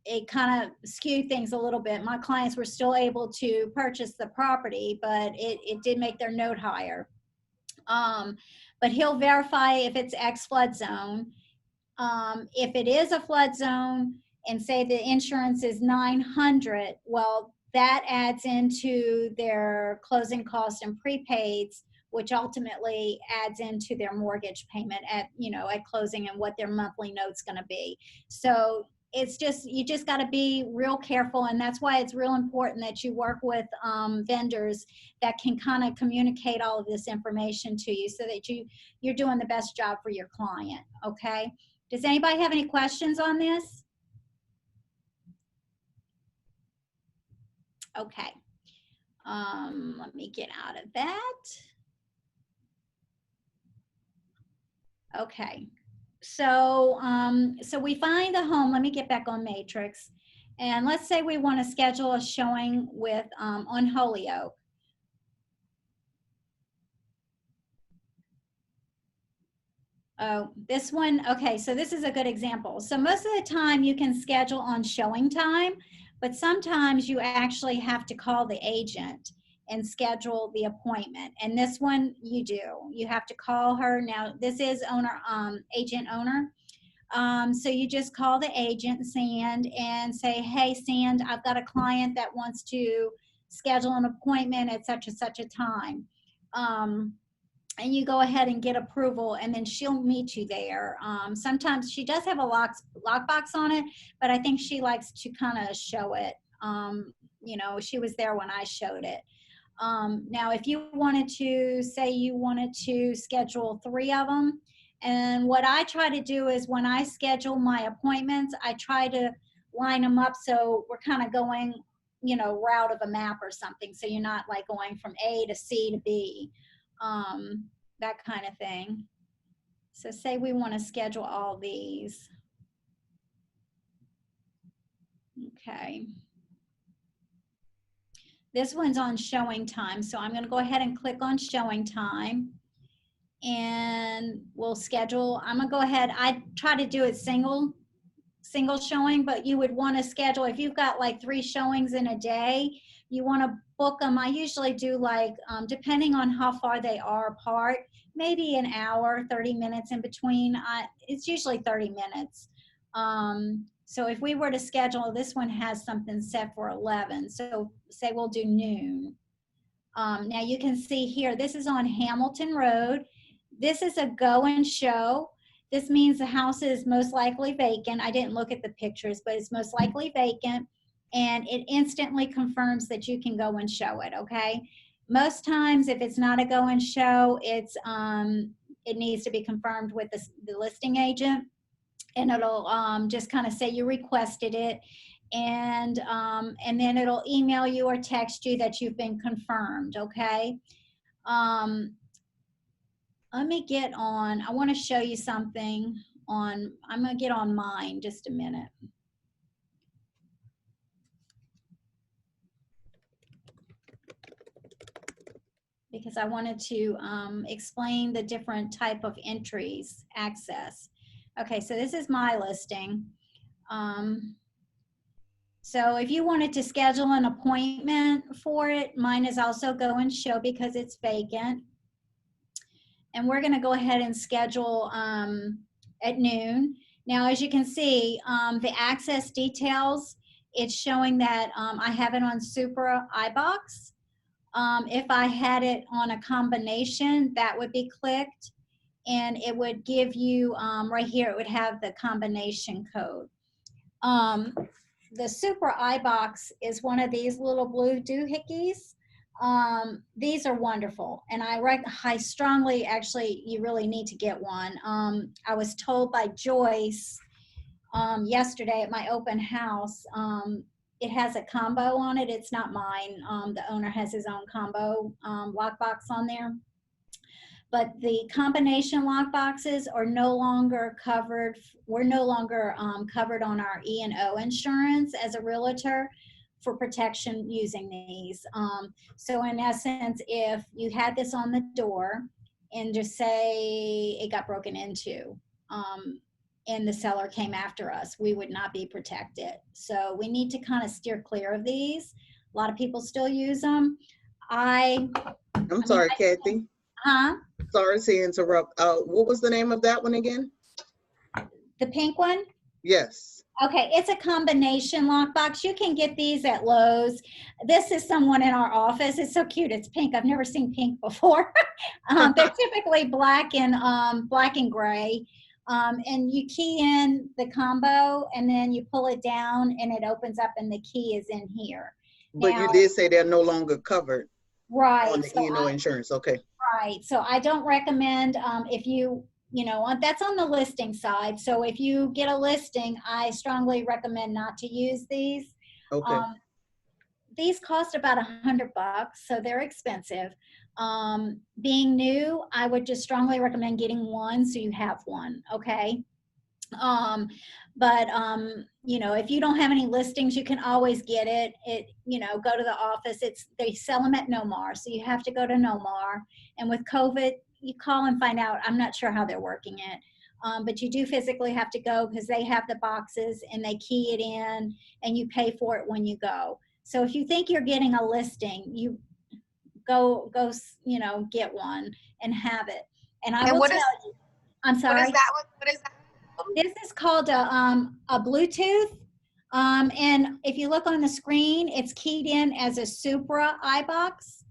A: it kind of skewed things a little bit. My clients were still able to purchase the property, but it did make their note higher. But he'll verify if it's X flood zone. If it is a flood zone, and say the insurance is $900, well, that adds into their closing costs and prepaids, which ultimately adds into their mortgage payment at closing, and what their monthly note's going to be. So it's just, you just got to be real careful. And that's why it's real important that you work with vendors that can kind of communicate all of this information to you so that you're doing the best job for your client. Okay. Does anybody have any questions on this? Okay. Let me get out of that. Okay. So, so we find the home. Let me get back on Matrix. And let's say we want to schedule a showing with, on Holyoke. Oh, this one, okay, so this is a good example. So most of the time you can schedule on showing time, but sometimes you actually have to call the agent and schedule the appointment. And this one you do. You have to call her. Now, this is owner, agent owner. So you just call the agent, Sand, and say, hey, Sand, I've got a client that wants to schedule an appointment at such and such a time. And you go ahead and get approval, and then she'll meet you there. Sometimes she does have a lockbox on it, but I think she likes to kind of show it. You know, she was there when I showed it. Now, if you wanted to, say you wanted to schedule 3 of them, and what I try to do is when I schedule my appointments, I try to line them up so we're kind of going, you know, route of a map or something. So you're not like going from A to C to B, that kind of thing. So say we want to schedule all these. Okay. This one's on showing time. So I'm going to go ahead and click on showing time. And we'll schedule. I'm gonna go ahead. I try to do it single showing, but you would want to schedule if you've got like 3 showings in a day. You want to book them. I usually do like, depending on how far they are apart, maybe an hour, 30 minutes in between. It's usually 30 minutes. So if we were to schedule, this one has something set for 11. So say we'll do noon. Now you can see here, this is on Hamilton Road. This is a go and show. This means the house is most likely vacant. I didn't look at the pictures, but it's most likely vacant. And it instantly confirms that you can go and show it, okay? Most times, if it's not a go and show, it's it needs to be confirmed with the listing agent. And it'll just kind of say you requested it. And then it'll email you or text you that you've been confirmed, okay? Let me get on, I want to show you something on, I'm going to get on mine just a minute. Because I wanted to explain the different type of entries, access. Okay, so this is my listing. So if you wanted to schedule an appointment for it, mine is also go and show because it's vacant. And we're going to go ahead and schedule at noon. Now, as you can see, the access details, it's showing that I have it on Supra iBox. If I had it on a combination, that would be clicked. And it would give you, right here, it would have the combination code. The Supra iBox is one of these little blue doohickeys. These are wonderful, and I strongly, actually, you really need to get one. I was told by Joyce yesterday at my open house, it has a combo on it. It's not mine. The owner has his own combo lockbox on there. But the combination lockboxes are no longer covered. We're no longer covered on our E&O insurance as a realtor for protection using these. So in essence, if you had this on the door and just say it got broken into and the seller came after us, we would not be protected. So we need to kind of steer clear of these. A lot of people still use them.
C: I'm sorry, Kathy.
A: Huh?
C: Sorry to interrupt. What was the name of that one again?
A: The pink one?
C: Yes.
A: Okay, it's a combination lockbox. You can get these at Lowe's. This is someone in our office. It's so cute. It's pink. I've never seen pink before. They're typically black and gray. And you key in the combo and then you pull it down and it opens up and the key is in here.
C: But you
A: Now,
C: did say they're no longer covered
A: right.
C: on the E&O insurance. Okay.
A: Right. So I don't recommend if that's on the listing side. So if you get a listing, I strongly recommend not to use these.
C: Okay.
A: These cost about $100, so they're expensive. Being new, I would just strongly recommend getting one so you have one. Okay. If you don't have any listings, you can always get it. Go to the office. They sell them at Nomar, so you have to go to Nomar. And with COVID, you call and find out. I'm not sure how they're working it, but you do physically have to go because they have the boxes and they key it in, and you pay for it when you go. So if you think you're getting a listing, you go, get one and have it. And I will tell you, I'm sorry.
B: What is that? What is that?
A: This is called a Bluetooth. And if you look on the screen, it's keyed in as a Supra iBox.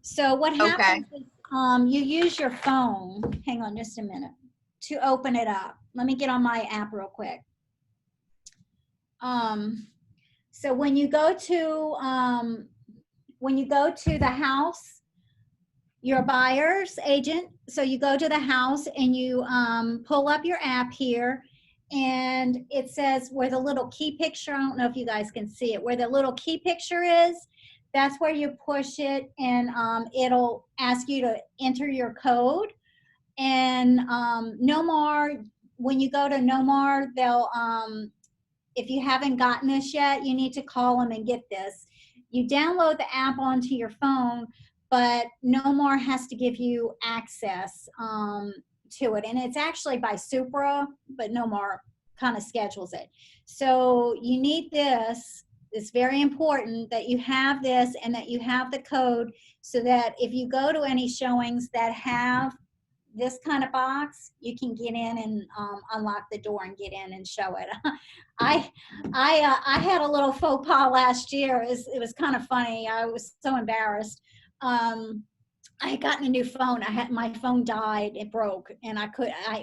A: So what happens is you use your phone, hang on just a minute, to open it up. Let me get on my app real quick. So when you go to the house, your buyer's agent, so you go to the house and you pull up your app here, and it says where the little key picture, I don't know if you guys can see it, where the little key picture is, that's where you push it, and it'll ask you to enter your code. And Nomar, when you go to Nomar, they'll, if you haven't gotten this yet, you need to call them and get this. You download the app onto your phone, but Nomar has to give you access to it. And it's actually by Supra, but Nomar kind of schedules it. So you need this. It's very important that you have this and that you have the code so that if you go to any showings that have this kind of box, you can get in and unlock the door and get in and show it. I had a little faux pas last year. It was kind of funny. I was so embarrassed. I had gotten a new phone. My phone died. It broke, and I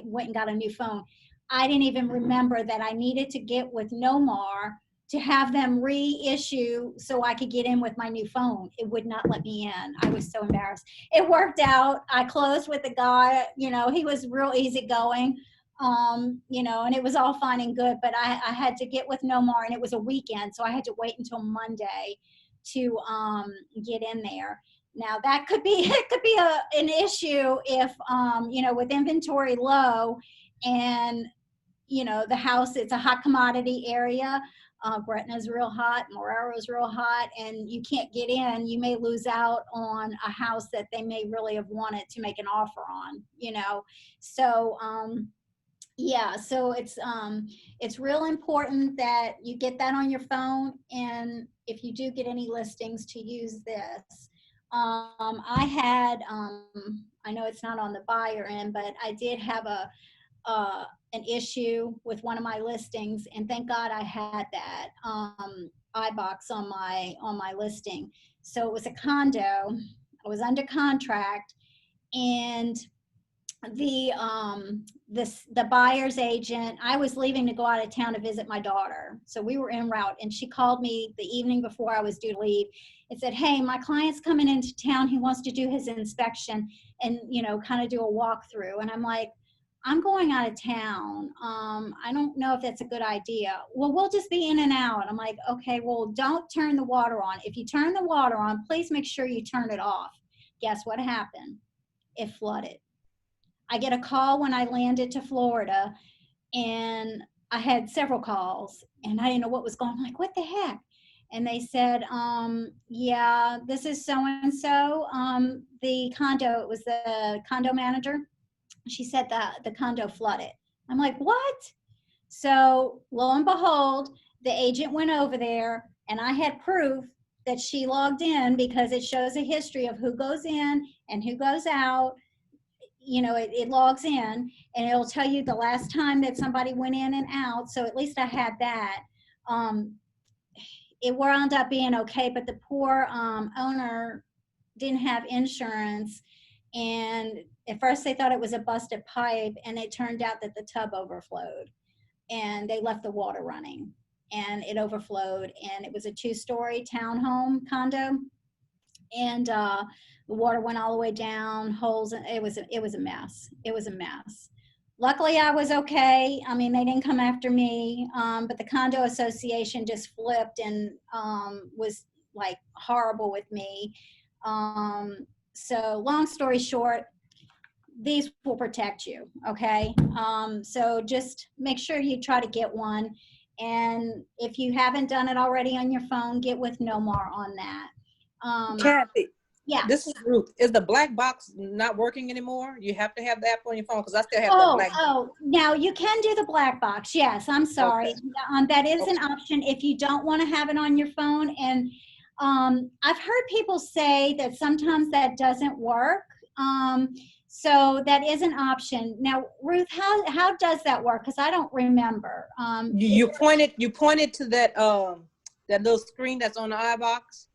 A: went and got a new phone. I didn't even remember that I needed to get with Nomar to have them reissue so I could get in with my new phone. It would not let me in. I was so embarrassed. It worked out. I closed with the guy. He was real easygoing. And it was all fine and good. But I had to get with Nomar, and it was a weekend, so I had to wait until Monday to get in there. Now that could be an issue if with inventory low, and the house, it's a hot commodity area. Gretna's real hot, Morero's real hot, and you can't get in. You may lose out on a house that they may really have wanted to make an offer on. So so it's real important that you get that on your phone, and if you do get any listings, to use this. I had, I know it's not on the buyer end, but I did have an issue with one of my listings, and thank God I had that iBox on my listing. So it was a condo. I was under contract, and the buyer's agent, I was leaving to go out of town to visit my daughter. So we were en route, and she called me the evening before I was due to leave and said, "Hey, my client's coming into town. He wants to do his inspection and, kind of do a walkthrough." And I'm like, "I'm going out of town. I don't know if that's a good idea." "Well, we'll just be in and out." I'm like, "Okay, well, don't turn the water on. If you turn the water on, please make sure you turn it off." Guess what happened? It flooded. I get a call when I landed to Florida, and I had several calls, and I didn't know what was going on. I'm like, "What the heck?" And they said, "Yeah, this is so-and-so. The condo," it was the condo manager. She said that the condo flooded. I'm like, "What?" So lo and behold, the agent went over there, and I had proof that she logged in because it shows a history of who goes in and who goes out. It logs in, and it'll tell you the last time that somebody went in and out. So at least I had that. It wound up being okay, but the poor owner didn't have insurance, And at first they thought it was a busted pipe, and it turned out that the tub overflowed, and they left the water running, and it overflowed, and it was a 2-story townhome condo, and the water went all the way down, holes, and it was a mess. It was a mess. Luckily, I was okay. I mean, they didn't come after me, but the condo association just flipped and was like horrible with me. So long story short, these will protect you, okay? So just make sure you try to get one. And if you haven't done it already on your phone, get with Nomar on that.
E: Kathy,
A: Yeah.
E: this is Ruth. Is the black box not working anymore? You have to have the app on your phone because I still have the black box.
A: Oh, now you can do the black box. Yes, I'm sorry.
E: Okay.
A: That is an option if you don't want to have it on your phone. And I've heard people say that sometimes that doesn't work. So that is an option. Now, Ruth, how does that work? Because I don't remember.
E: You pointed to that that little screen that's on the iBox,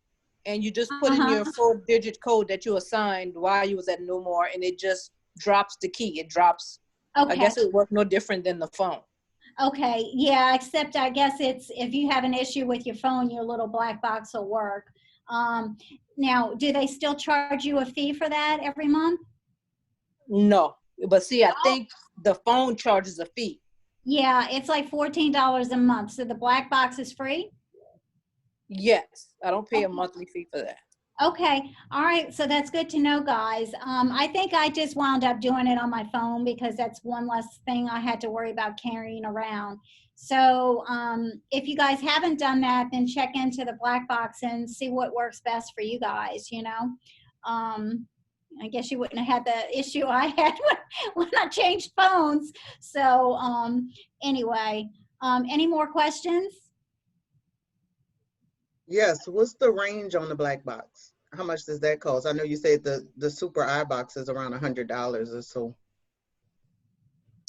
E: and you just put in your 4-digit code that you assigned while you was at No More, and it just drops the key. It drops.
A: Okay.
E: I guess it would work no different than the phone.
A: Okay, yeah, except I guess it's if you have an issue with your phone, your little black box will work. Now, do they still charge you a fee for that every month?
E: No, but see, I think the phone charges a fee.
A: Yeah, it's like $14 a month. So the black box is free?
E: Yes, I don't pay a monthly fee for that.
A: Okay, all right, so that's good to know, guys. I think I just wound up doing it on my phone because that's one less thing I had to worry about carrying around. So if you guys haven't done that, then check into the black box and see what works best for you guys, you know. I guess you wouldn't have had the issue I had when I changed phones. So anyway, any more questions?
C: Yes, what's the range on the black box? How much does that cost? I know you said the super iBox is around $100 or so.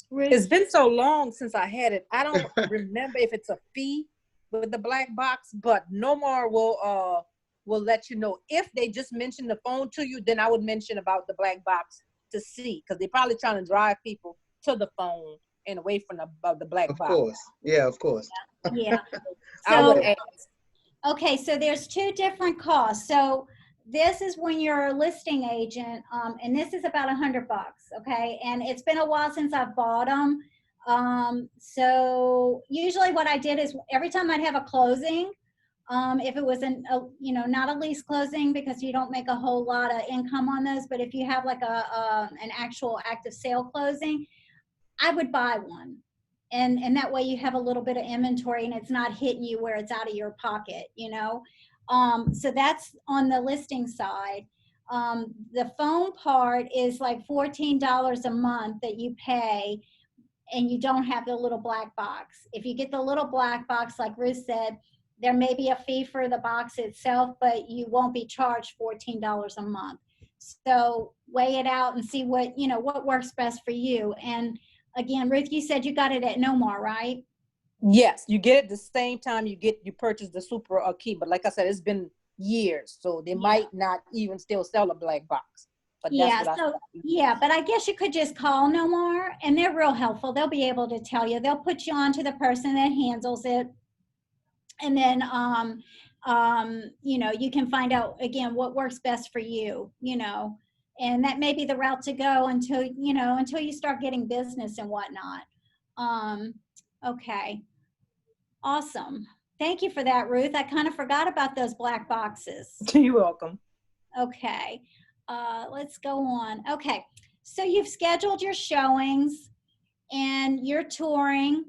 E: It's been so long since I had it. I don't remember if it's a fee with the black box, but No More will let you know. If they just mention the phone to you, then I would mention about the black box to see, because they're probably trying to drive people to the phone and away from the black box.
C: Of course. Yeah, of course.
A: Yeah.
E: I would ask.
A: Okay, so there's 2 different costs. So this is when you're a listing agent, and this is about $100, okay? And it's been a while since I've bought them. So usually what I did is every time I'd have a closing, if it was not a lease closing, because you don't make a whole lot of income on those, but if you have like an actual active sale closing, I would buy one. And that way you have a little bit of inventory and it's not hitting you where it's out of your pocket, you know? So that's on the listing side. The phone part is like $14 a month that you pay, and you don't have the little black box. If you get the little black box, like Ruth said, there may be a fee for the box itself, but you won't be charged $14 a month. So weigh it out and see what works best for you. And again, Ruth, you said you got it at No More, right?
E: Yes, you get it the same time you purchase the super key. But like I said, it's been years, so they might not even still sell a black box. But
A: but I guess you could just call No More, and they're real helpful. They'll be able to tell you. They'll put you on to the person that handles it, and then you can find out again what works best for you. And that may be the route to go until you start getting business and whatnot. Okay. Awesome. Thank you for that, Ruth. I kind of forgot about those black boxes.
E: You're welcome.
A: Okay. Let's go on. Okay. So you've scheduled your showings and you're touring.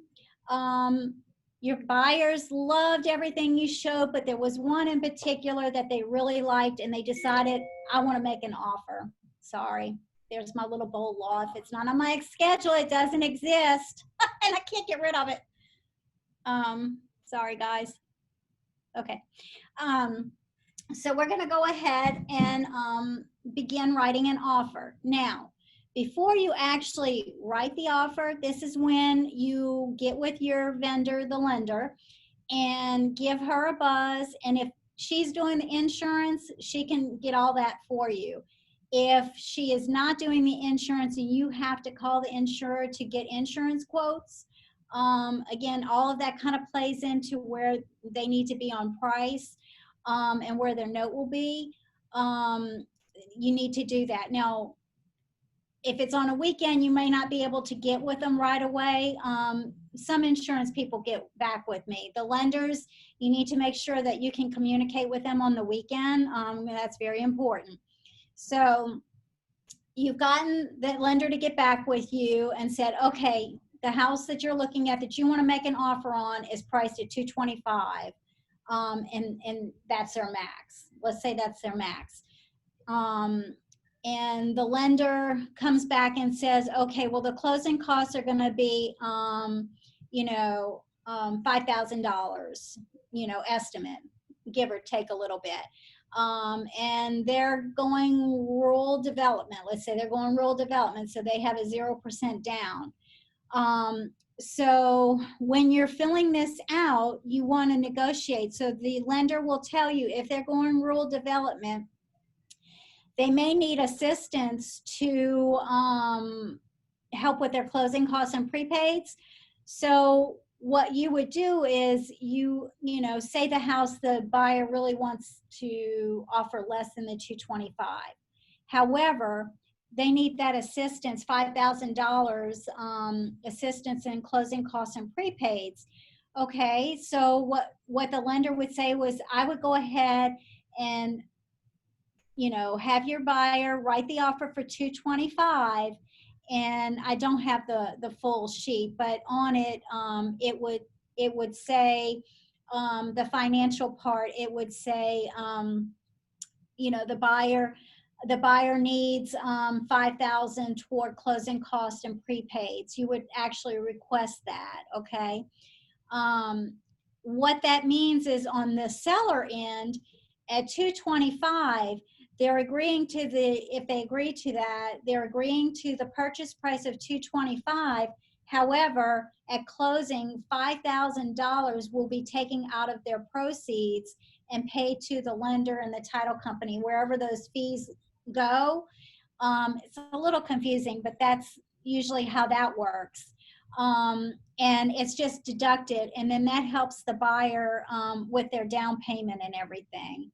A: Your buyers loved everything you showed, but there was one in particular that they really liked, and they decided, I want to make an offer. Sorry, there's my little bold law. If it's not on my schedule, it doesn't exist, and I can't get rid of it. Sorry, guys. Okay. So we're going to go ahead and begin writing an offer. Now, before you actually write the offer, this is when you get with your vendor, the lender, and give her a buzz. And if she's doing the insurance, she can get all that for you. if she is not doing the insurance and you have to call the insurer to get insurance quotes, again, all of that kind of plays into where they need to be on price, and where their note will be. You need to do that. Now, if it's on a weekend, you may not be able to get with them right away. Some insurance people get back with me. The lenders, you need to make sure that you can communicate with them on the weekend. That's very important. So you've gotten the lender to get back with you and said, okay, the house that you're looking at that you want to make an offer on is priced at $225, and that's their max. Let's say that's their max. And the lender comes back and says, okay, well, the closing costs are going to be, $5,000, estimate, give or take a little bit. And they're going rural development. Let's say they're going rural development, so they have a 0% down. So when you're filling this out, you want to negotiate. So the lender will tell you if they're going rural development, they may need assistance to help with their closing costs and prepaids. So what you would do is say the house, the buyer really wants to offer less than the $225. However, they need that assistance, $5,000 assistance in closing costs and prepaids. Okay, so what the lender would say was, I would go ahead and have your buyer write the offer for $225, and I don't have the full sheet, but on it, it would say the financial part. It would say, the buyer needs $5,000 toward closing costs and prepaids. You would actually request that, okay? What that means is on the seller end, at $225, they're agreeing to if they agree to that, they're agreeing to the purchase price of $225. However, at closing, $5,000 will be taken out of their proceeds and paid to the lender and the title company, wherever those fees go. It's a little confusing, but that's usually how that works. And it's just deducted, and then that helps the buyer with their down payment and everything.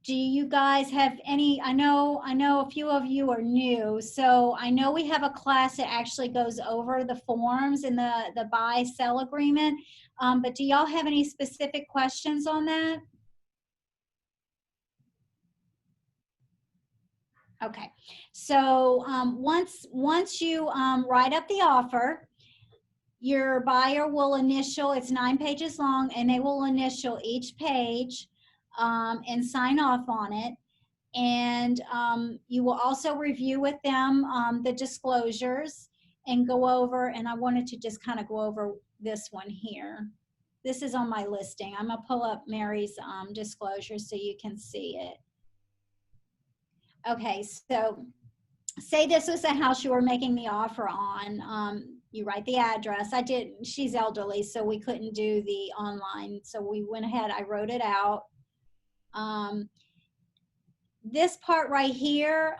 A: Do you guys have any, I know a few of you are new, so I know we have a class that actually goes over the forms and the buy-sell agreement, but do y'all have any specific questions on that? Okay, so once you write up the offer, your buyer will initial, it's 9 pages long, and they will initial each page and sign off on it. And you will also review with them the disclosures and go over, and I wanted to just kind of go over this one here. This is on my listing. I'm gonna pull up Mary's disclosure so you can see it. Okay, so say this was the house you were making the offer on. You write the address. She's elderly, so we couldn't do the online. So we went ahead, I wrote it out. This part right here,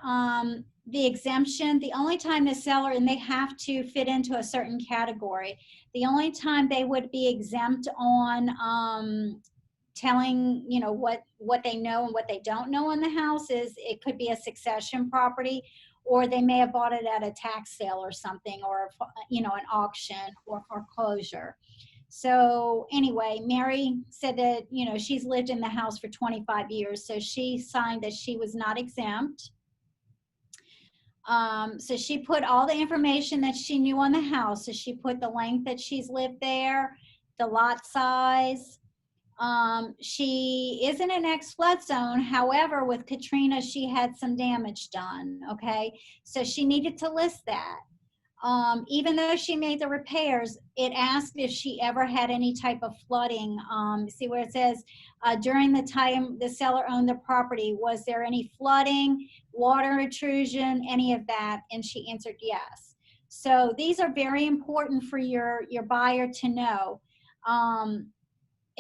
A: the exemption, the only time the seller, and they have to fit into a certain category, the only time they would be exempt on telling what they know and what they don't know in the house is it could be a succession property, or they may have bought it at a tax sale or something, or an auction or foreclosure. So anyway, Mary said that she's lived in the house for 25 years, so she signed that she was not exempt. So she put all the information that she knew on the house. So she put the length that she's lived there, the lot size. She is in an ex-flood zone. However, with Katrina, she had some damage done, okay? So she needed to list that. Even though she made the repairs, it asked if she ever had any type of flooding. See where it says, during the time the seller owned the property, was there any flooding, water intrusion, any of that? And she answered yes. So these are very important for your buyer to know.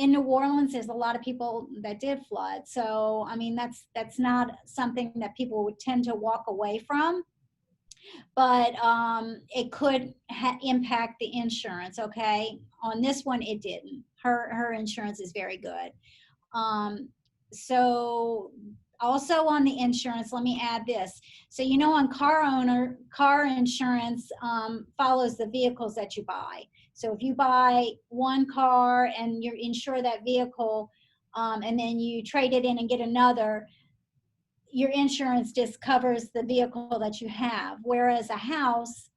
A: in New Orleans, there's a lot of people that did flood. So, I mean, that's not something that people would tend to walk away from, but it could impact the insurance. Okay, on this one, it didn't. Her insurance is very good. So also on the insurance, let me add this. So, you know, on car insurance follows the vehicles that you buy. So if you buy one car and you insure that vehicle, and then you trade it in and get another, your insurance just covers the vehicle that you have. Whereas a house,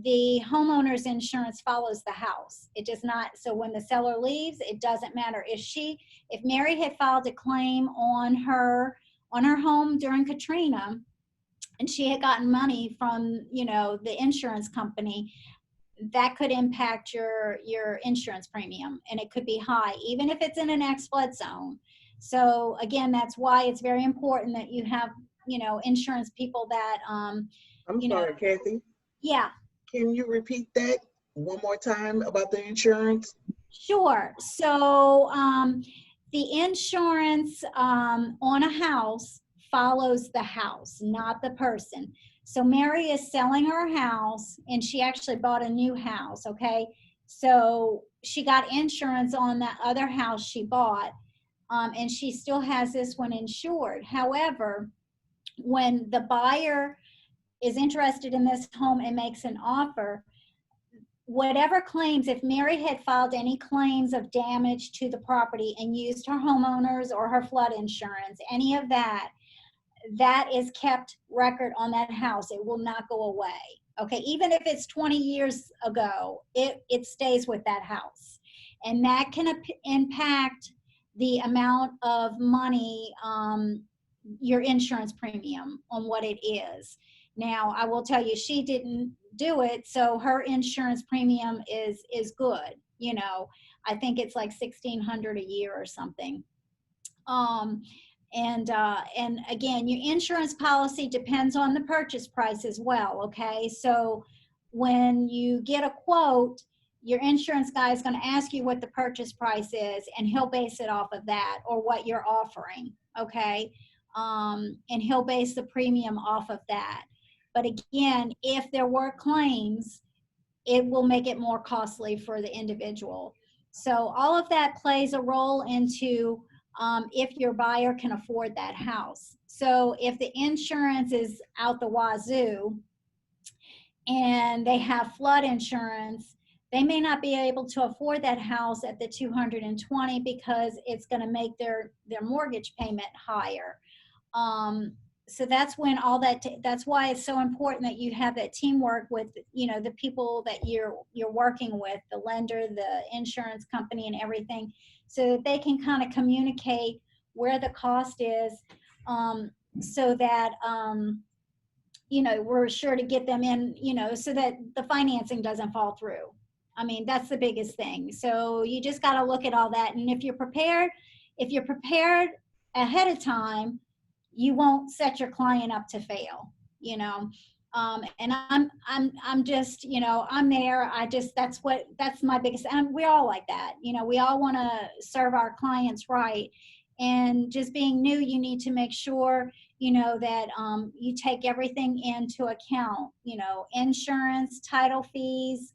A: the homeowner's insurance follows the house. It does not. So when the seller leaves, it doesn't matter. If Mary had filed a claim on her home during Katrina, and she had gotten money from, you know, the insurance company, that could impact your insurance premium, and it could be high, even if it's in an ex-flood zone. So again, that's why it's very important that you have, you know, insurance people that,
C: I'm
A: you know,
C: sorry, Kathy.
A: yeah,
C: Can you repeat that one more time about the insurance?
A: sure. So the insurance on a house follows the house, not the person. So Mary is selling her house, and she actually bought a new house, okay? So she got insurance on that other house she bought, and she still has this one insured. However, when the buyer is interested in this home and makes an offer, whatever claims, if Mary had filed any claims of damage to the property and used her homeowners or her flood insurance, any of that, that is kept record on that house. It will not go away. Okay, even if it's 20 years ago, it stays with that house. And that can impact the amount of money, your insurance premium on what it is. Now, I will tell you, she didn't do it, so her insurance premium is good. You know, I think it's like $1,600 a year or something. And again, your insurance policy depends on the purchase price as well. Okay, so when you get a quote, your insurance guy is going to ask you what the purchase price is, and he'll base it off of that, or what you're offering. Okay, and he'll base the premium off of that. But again, if there were claims, it will make it more costly for the individual. So all of that plays a role into if your buyer can afford that house. So if the insurance is out the wazoo and they have flood insurance, they may not be able to afford that house at the 220 because it's going to make their mortgage payment higher. So that's when all that, that's why it's so important that you have that teamwork with, you know, the people that you're working with, the lender, the insurance company, and everything, so that they can kind of communicate where the cost is, so that, you know, we're sure to get them in, you know, so that the financing doesn't fall through. I mean, that's the biggest thing. So you just got to look at all that. And if you're prepared ahead of time, you won't set your client up to fail, you know. And I'm just, you know, I'm there. That's my biggest, and we're all like that. You know, we all want to serve our clients right. And just being new, you need to make sure, you know, that you take everything into account, you know, insurance, title fees,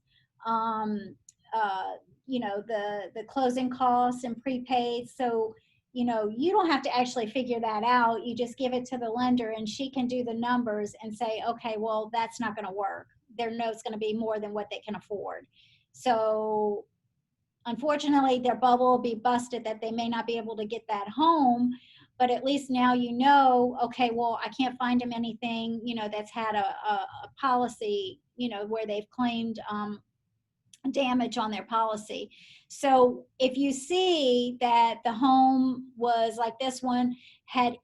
A: you know, the closing costs and prepaid. So, you know, you don't have to actually figure that out. You just give it to the lender, and she can do the numbers and say, okay, well, that's not going to work. Their note's going to be more than what they can afford. So unfortunately, their bubble will be busted, that they may not be able to get that home. But at least now you know, okay, well, I can't find them anything, you know, that's had a policy, you know, where they've claimed damage on their policy. So if you see that the home was like this one had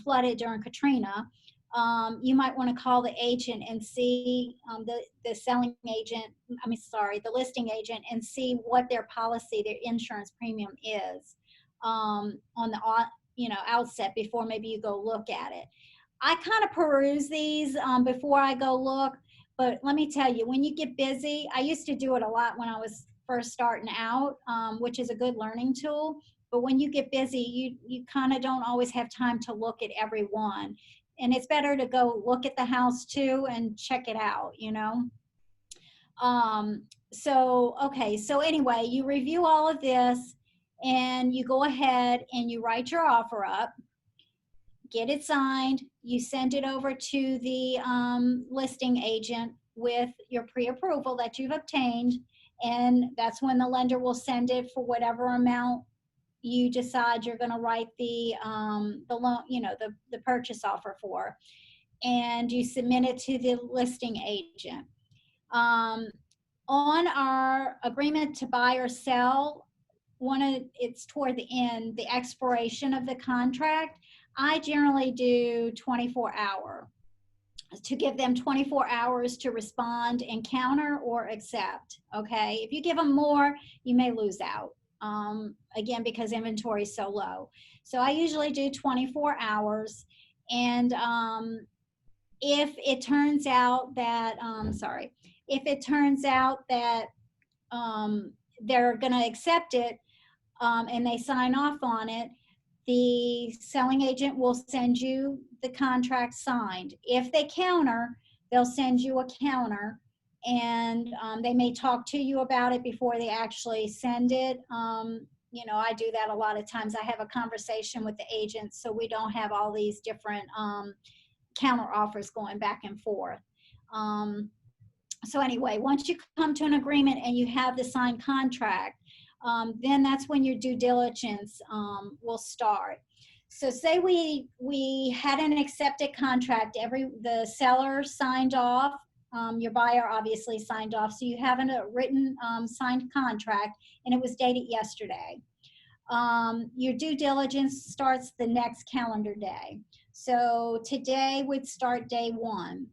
A: flooded during Katrina, you might want to call the agent and see the selling agent, the listing agent, and see what their policy, their insurance premium is on the outset before maybe you go look at it. I kind of peruse these before I go look. But let me tell you, when you get busy, I used to do it a lot when I was first starting out, which is a good learning tool. But when you get busy, you kind of don't always have time to look at every one. And it's better to go look at the house too and check it out, you know? Okay, so anyway, you review all of this and you go ahead and you write your offer up, get it signed, you send it over to the listing agent with your pre-approval that you've obtained, and that's when the lender will send it for whatever amount you decide you're going to write the loan, you know, the purchase offer for, and you submit it to the listing agent. On our agreement to buy or sell, it's toward the end, the expiration of the contract, I generally do 24-hour to give them 24 hours to respond and counter or accept. Okay, if you give them more, you may lose out. Again, because inventory is so low. So I usually do 24 hours. And if it turns out that, if it turns out that they're going to accept it and they sign off on it, the selling agent will send you the contract signed. If they counter, they'll send you a counter, and they may talk to you about it before they actually send it. You know, I do that a lot of times. I have a conversation with the agent so we don't have all these different counter offers going back and forth. So anyway, once you come to an agreement and you have the signed contract, then that's when your due diligence will start. So say we had an accepted contract, the seller signed off, your buyer obviously signed off, so you have a written signed contract, and it was dated yesterday. Your due diligence starts the next calendar day. So today would start day 1.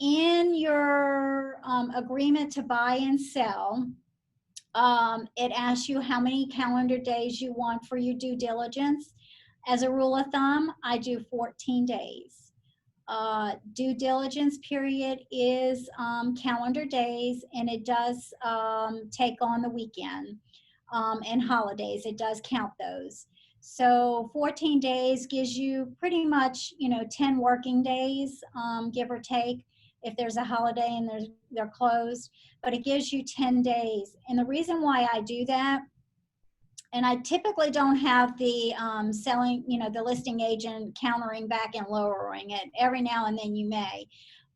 A: In your agreement to buy and sell, it asks you how many calendar days you want for your due diligence. As a rule of thumb, I do 14 days. Due diligence period is calendar days, and it does take on the weekend and holidays. It does count those. So 14 days gives you pretty much, 10 working days, give or take, if there's a holiday and they're closed, but it gives you 10 days. And the reason why I do that, and I typically don't have the the listing agent countering back and lowering it. Every now and then you may.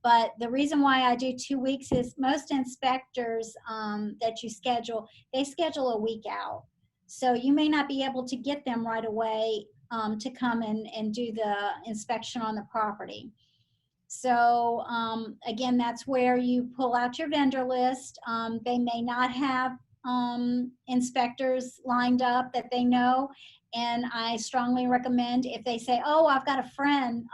A: But the reason why I do 2 weeks is most inspectors that you schedule, they schedule a week out. So you may not be able to get them right away to come and do the inspection on the property. So again, that's where you pull out your vendor list. They may not have inspectors lined up that they know, and I strongly recommend, if they say, oh, I've got a friend,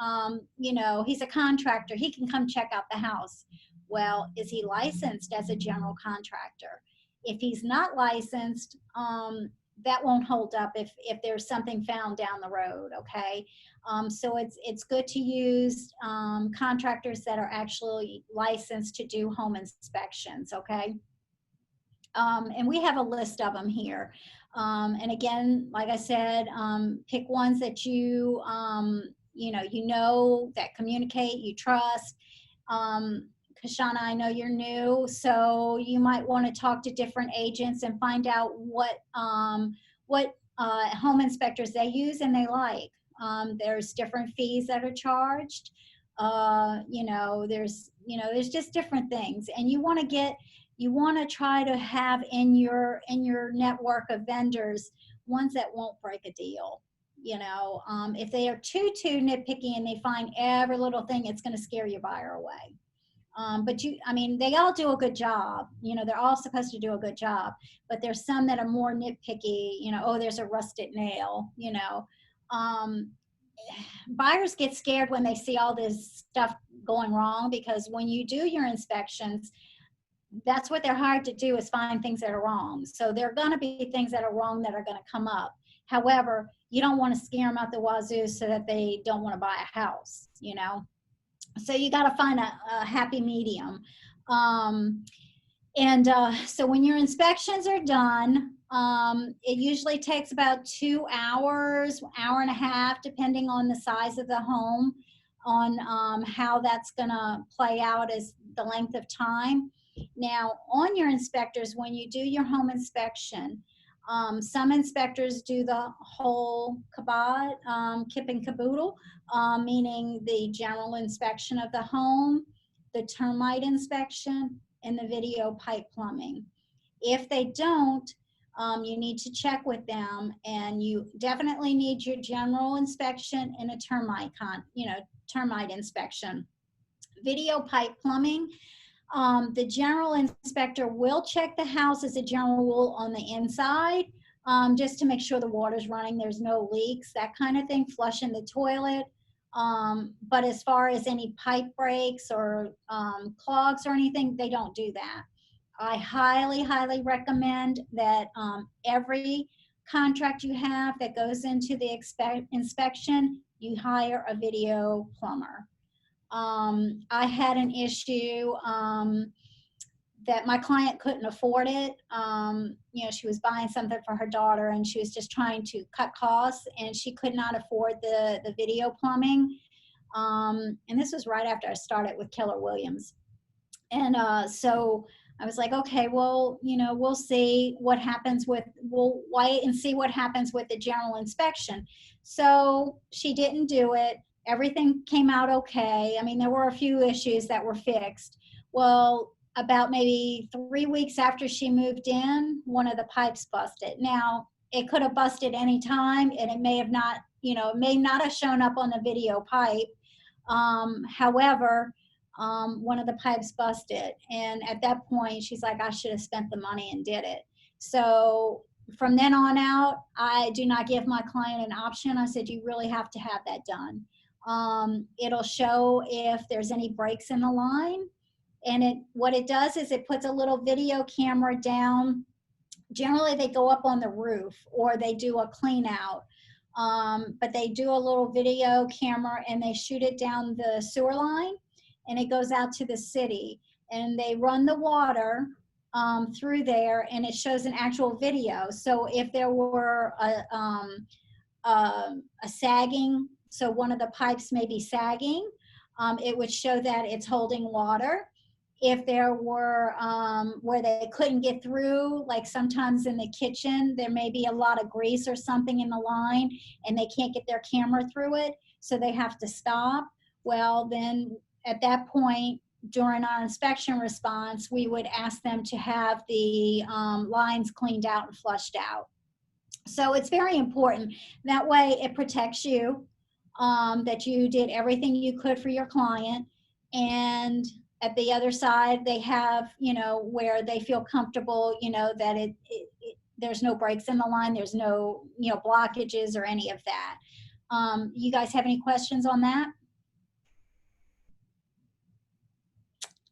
A: he's a contractor, he can come check out the house. Well, is he licensed as a general contractor? If he's not licensed, that won't hold up if there's something found down the road. Okay, so it's good to use contractors that are actually licensed to do home inspections. Okay. And we have a list of them here. And again, like I said, pick ones that you know that communicate, you trust. Kashana, I know you're new, so you might want to talk to different agents and find out what home inspectors they use and they like. There's different fees that are charged. There's just different things, and you want to try to have in your network of vendors ones that won't break a deal. If they are too nitpicky and they find every little thing, it's going to scare your buyer away. But they all do a good job. They're all supposed to do a good job, but there's some that are more nitpicky. There's a rusted nail. Buyers get scared when they see all this stuff going wrong, because when you do your inspections, that's what they're hired to do, is find things that are wrong. So there are going to be things that are wrong that are going to come up. However, you don't want to scare them out the wazoo so that they don't want to buy a house, So you got to find a happy medium. And so when your inspections are done, it usually takes about 2 hours, hour and a half, depending on the size of the home, on how that's going to play out as the length of time. Now, on your inspectors, when you do your home inspection, some inspectors do the whole kabod, kip and caboodle, meaning the general inspection of the home, the termite inspection, and the video pipe plumbing. If they don't, you need to check with them, and you definitely need your general inspection and a termite termite inspection. Video pipe plumbing, the general inspector will check the house as a general rule on the inside, just to make sure the water's running, there's no leaks, that kind of thing, flushing the toilet. But as far as any pipe breaks or clogs or anything, they don't do that. I highly, highly recommend that every contract you have that goes into the inspection, you hire a video plumber. I had an issue that my client couldn't afford it. She was buying something for her daughter, and she was just trying to cut costs, and she could not afford the video plumbing. And this was right after I started with Keller Williams. And so I was like, okay, well, we'll see what happens we'll wait and see what happens with the general inspection. So she didn't do it. Everything came out okay. I mean, there were a few issues that were fixed. Well, about maybe 3 weeks after she moved in, one of the pipes busted. Now, it could have busted any time, and it may have not, it may not have shown up on the video pipe. However, one of the pipes busted. And at that point, she's like, I should have spent the money and did it. So from then on out, I do not give my client an option. I said, you really have to have that done. It'll show if there's any breaks in the line. And what it does is it puts a little video camera down. Generally, they go up on the roof, or they do a clean out. But they do a little video camera, and they shoot it down the sewer line, and it goes out to the city. And they run the water through there, and it shows an actual video. So if there were a sagging, so one of the pipes may be sagging, it would show that it's holding water. If there were where they couldn't get through, like sometimes in the kitchen, there may be a lot of grease or something in the line, and they can't get their camera through it, so they have to stop. Well, then at that point, during our inspection response, we would ask them to have the lines cleaned out and flushed out. So it's very important. That way it protects you, that you did everything you could for your client. And at the other side, they have, where they feel comfortable, that there's no breaks in the line, there's no, blockages or any of that. You guys have any questions on that?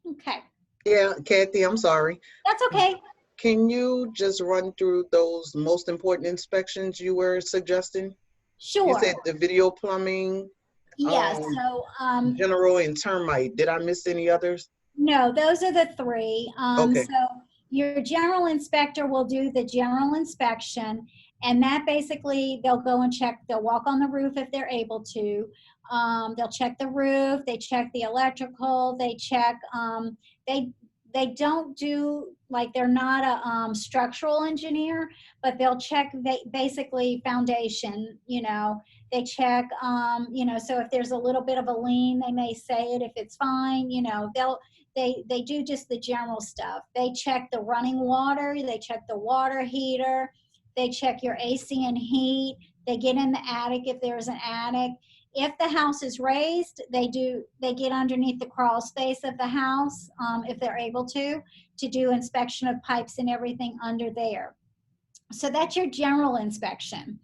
A: Okay.
C: Yeah, Kathy, I'm sorry.
A: That's okay.
C: Can you just run through those most important inspections you were suggesting?
A: Sure.
C: You said the video plumbing,
A: Yes. So
C: general and termite. Did I miss any others?
A: no, those are the three.
C: Okay.
A: So your general inspector will do the general inspection, and that basically they'll go and check. They'll walk on the roof if they're able to. They'll check the roof. They check the electrical. They check. They don't do, like, they're not a structural engineer, but they'll check basically foundation. They check. So if there's a little bit of a lean, they may say it. If it's fine, they do just the general stuff. They check the running water. They check the water heater. They check your AC and heat. They get in the attic if there's an attic. If the house is raised, they get underneath the crawl space of the house, if they're able to do inspection of pipes and everything under there. So that's your general inspection.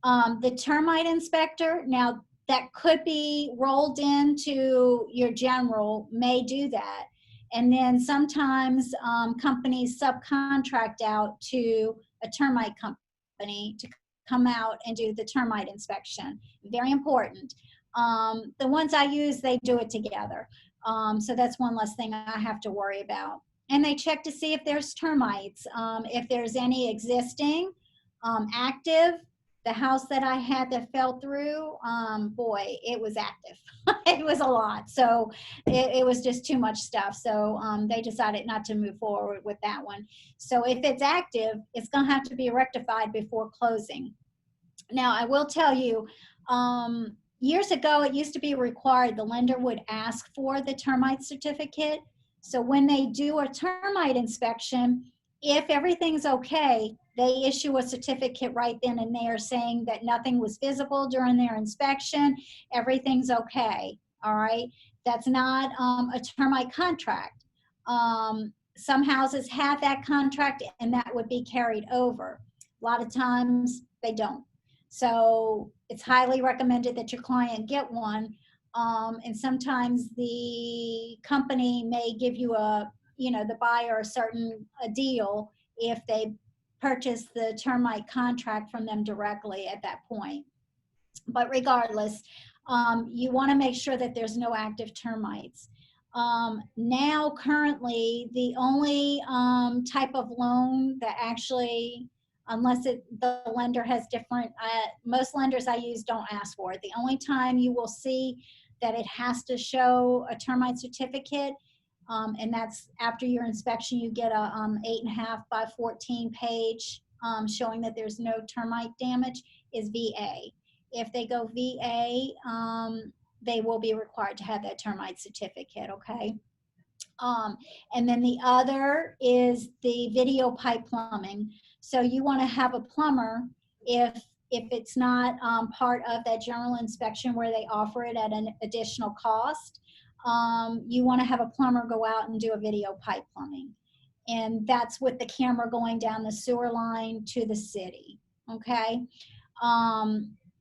A: The termite inspector, now that could be rolled into your general, may do that. And then sometimes companies subcontract out to a termite company to come out and do the termite inspection. Very important. The ones I use, they do it together. So that's one less thing I have to worry about. and they check to see if there's termites, if there's any existing, active. The house that I had that fell through, boy, it was active. It was a lot. So it was just too much stuff. So they decided not to move forward with that one. So if it's active, it's going to have to be rectified before closing. Now, I will tell you, years ago, it used to be required the lender would ask for the termite certificate. So when they do a termite inspection, if everything's okay, they issue a certificate right then and there saying that nothing was visible during their inspection, everything's okay, all right? That's not a termite contract. Some houses have that contract and that would be carried over. A lot of times they don't. So it's highly recommended that your client get one. And sometimes the company may give you the buyer a deal if they purchase the termite contract from them directly at that point. But regardless, you want to make sure that there's no active termites. Now, currently, the only type of loan that actually, unless the lender has different, most lenders I use don't ask for it. The only time you will see that it has to show a termite certificate, and that's after your inspection, you get a 8.5 by 14 page showing that there's no termite damage, is VA. If they go VA, they will be required to have that termite certificate, okay? And then the other is the video pipe plumbing. So you want to have a plumber if it's not part of that general inspection where they offer it at an additional cost. You want to have a plumber go out and do a video pipe plumbing. And that's with the camera going down the sewer line to the city, okay?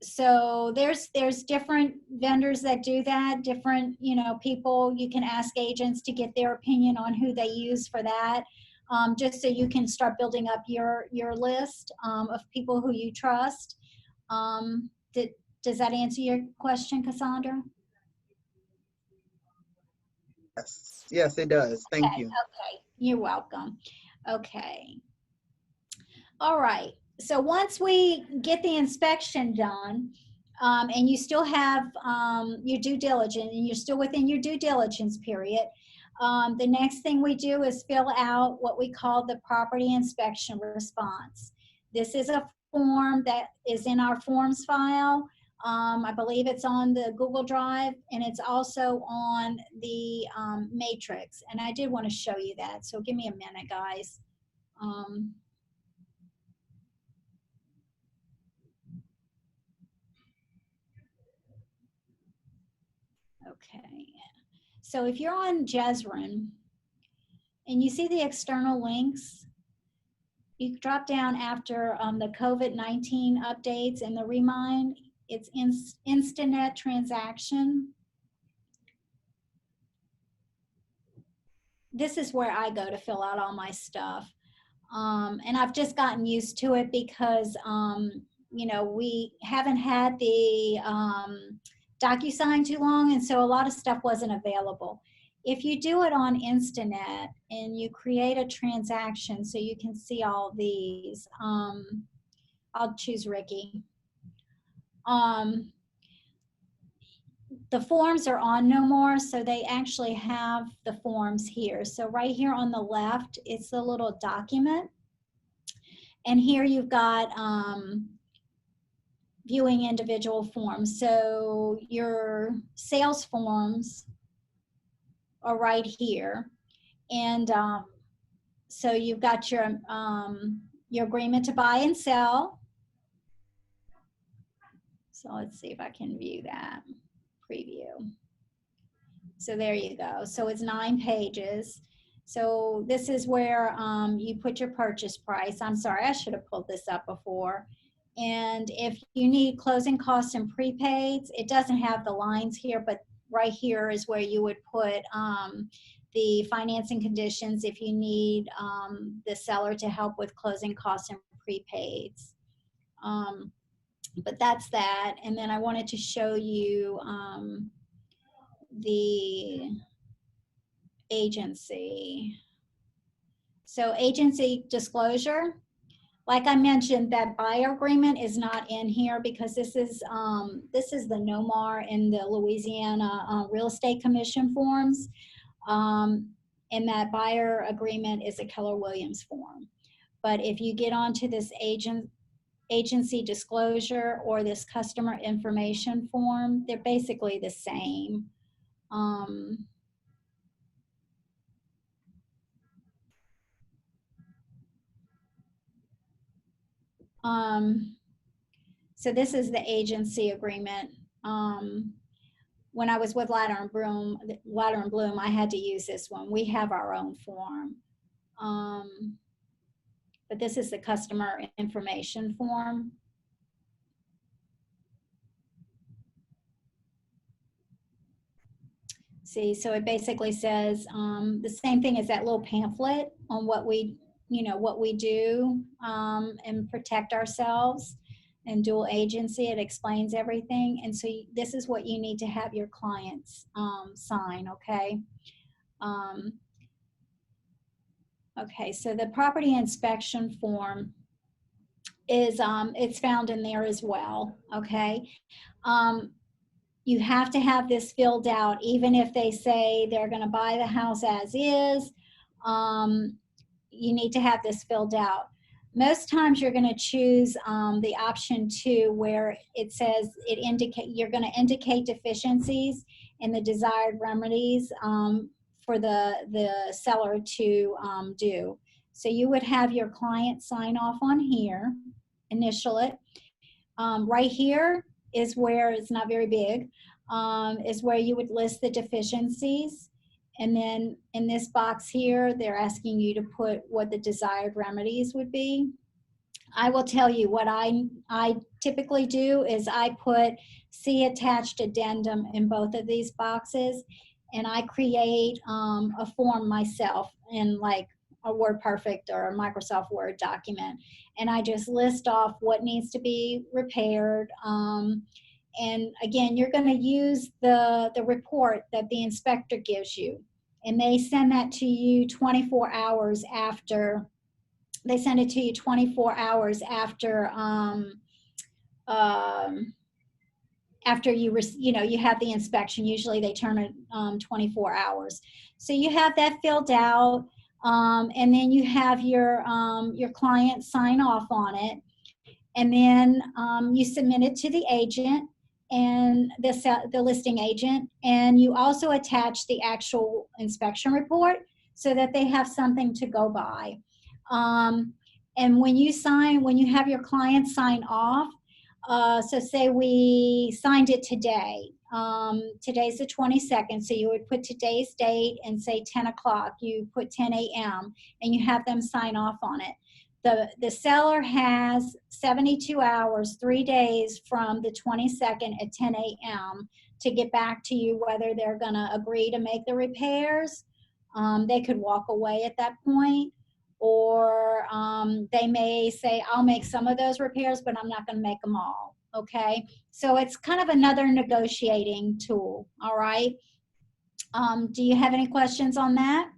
A: So there's different vendors that do that, different, people. You can ask agents to get their opinion on who they use for that, just so you can start building up your list of people who you trust. Does that answer your question, Cassandra?
C: Yes, it does. Thank
A: Okay,
C: you.
A: okay, you're welcome. Okay. All right. So once we get the inspection done, and you still have your due diligence, and you're still within your due diligence period, the next thing we do is fill out what we call the property inspection response. This is a form that is in our forms file. I believe it's on the Google Drive, and it's also on the Matrix. And I did want to show you that. So give me a minute, guys. Okay, so if you're on Jezrin and you see the external links, you drop down after the COVID-19 updates and the remind, it's Instanet transaction. This is where I go to fill out all my stuff. And I've just gotten used to it because, we haven't had the DocuSign too long, and so a lot of stuff wasn't available. If you do it on Instanet and you create a transaction so you can see all these, I'll choose Ricky. The forms are on no more, so they actually have the forms here. So right here on the left, it's a little document. And here you've got viewing individual forms. So your sales forms are right here. And so you've got your agreement to buy and sell. So let's see if I can view that. Preview. So there you go. So it's 9 pages. So this is where you put your purchase price. I'm sorry, I should have pulled this up before. And if you need closing costs and prepaids, it doesn't have the lines here, but right here is where you would put the financing conditions if you need the seller to help with closing costs and prepaids. But that's that. And then I wanted to show you the agency. So agency disclosure, like I mentioned, that buyer agreement is not in here because this is the NOMAR and the Louisiana Real Estate Commission forms. And that buyer agreement is a Keller Williams form. But if you get onto this agency disclosure or this customer information form, they're basically the same. So this is the agency agreement. When I was with Ladder and Bloom, I had to use this one. We have our own form. But this is the customer information form. See, so it basically says the same thing as that little pamphlet on what we do and protect ourselves and dual agency. It explains everything. And so this is what you need to have your clients sign, okay? Okay, so the property inspection form is, it's found in there as well, okay? You have to have this filled out, even if they say they're gonna buy the house as is, you need to have this filled out. Most times you're gonna choose the option 2 where it says you're gonna indicate deficiencies and the desired remedies for the seller to do. So you would have your client sign off on here, initial it. Right here is where, it's not very big, is where you would list the deficiencies. And then in this box here, they're asking you to put what the desired remedies would be. I will tell you what I typically do is I put see attached addendum in both of these boxes, and I create a form myself in like a WordPerfect or a Microsoft Word document. And I just list off what needs to be repaired. And again, you're going to use the report that the inspector gives you. And they send that to you 24 hours after. They send it to you 24 hours after after you have the inspection. Usually they turn it 24 hours. So you have that filled out, and then you have your client sign off on it, and then you submit it to the agent and the listing agent, and you also attach the actual inspection report so that they have something to go by. And when you have your client sign off, so say we signed it today. Today's the 22nd, so you would put today's date and say 10 o'clock. You put 10 a.m. and you have them sign off on it. The seller has 72 hours, 3 days from the 22nd at 10 a.m. to get back to you whether they're going to agree to make the repairs. They could walk away at that point, or they may say, I'll make some of those repairs, but I'm not going to make them all, okay? So it's kind of another negotiating tool, all right? Do you have any questions on that?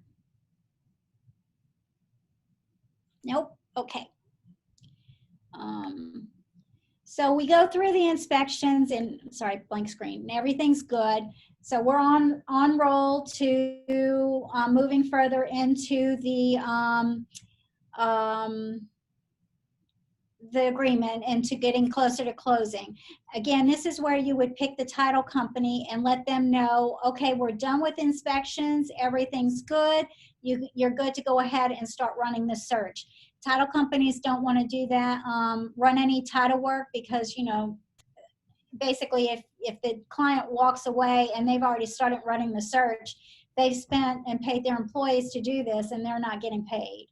A: Nope, okay. So we go through the inspections and, sorry, blank screen, and everything's good. So we're on roll to moving further into the agreement and to getting closer to closing. Again, this is where you would pick the title company and let them know, okay, we're done with inspections, everything's good, you're good to go ahead and start running the search. Title companies don't want to do that, run any title work, because, you know, basically if the client walks away and they've already started running the search, they've spent and paid their employees to do this and they're not getting paid.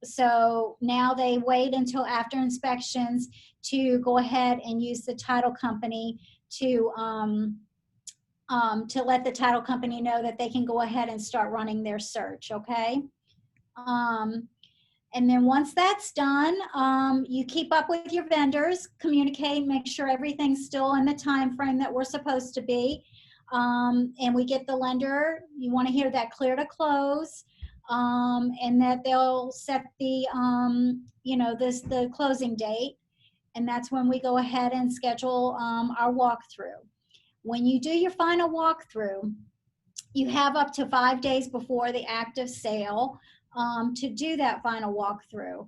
A: So now they wait until after inspections to go ahead and use the title company to let the title company know that they can go ahead and start running their search, okay? And then once that's done, you keep up with your vendors, communicate, make sure everything's still in the time frame that we're supposed to be. And we get the lender, you want to hear that clear to close. and that they'll set the, the closing date. And that's when we go ahead and schedule our walkthrough. When you do your final walkthrough, you have up to 5 days before the active sale to do that final walkthrough.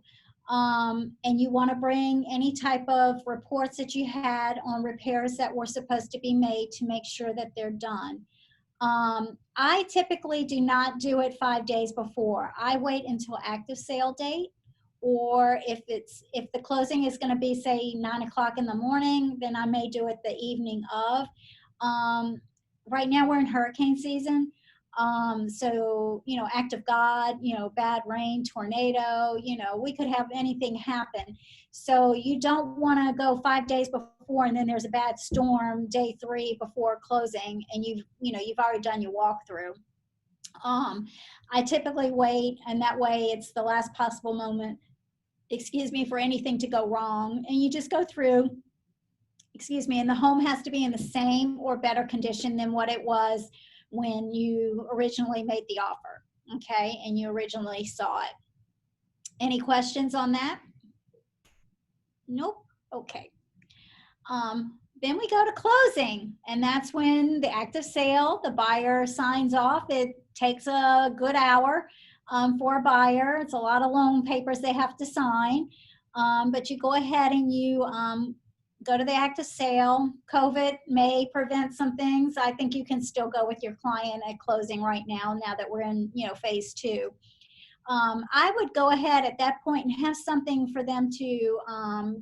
A: And you want to bring any type of reports that you had on repairs that were supposed to be made to make sure that they're done. I typically do not do it 5 days before. I wait until active sale date, or if the closing is going to be, say, 9 o'clock in the morning, then I may do it the evening of. Right now we're in hurricane season. So, act of God, bad rain, tornado, we could have anything happen. So you don't want to go 5 days before and then there's a bad storm day 3 before closing and you've already done your walkthrough. I typically wait, and that way it's the last possible moment, for anything to go wrong. And you just go through, and the home has to be in the same or better condition than what it was when you originally made the offer, okay, and you originally saw it. Any questions on that? Nope. Okay. Then we go to closing, and that's when the active sale, the buyer signs off. It takes a good hour for a buyer. It's a lot of loan papers they have to sign, but you go ahead and you go to the active sale. COVID may prevent some things. I think you can still go with your client at closing right now that we're in, phase 2. I would go ahead at that point and have something for them to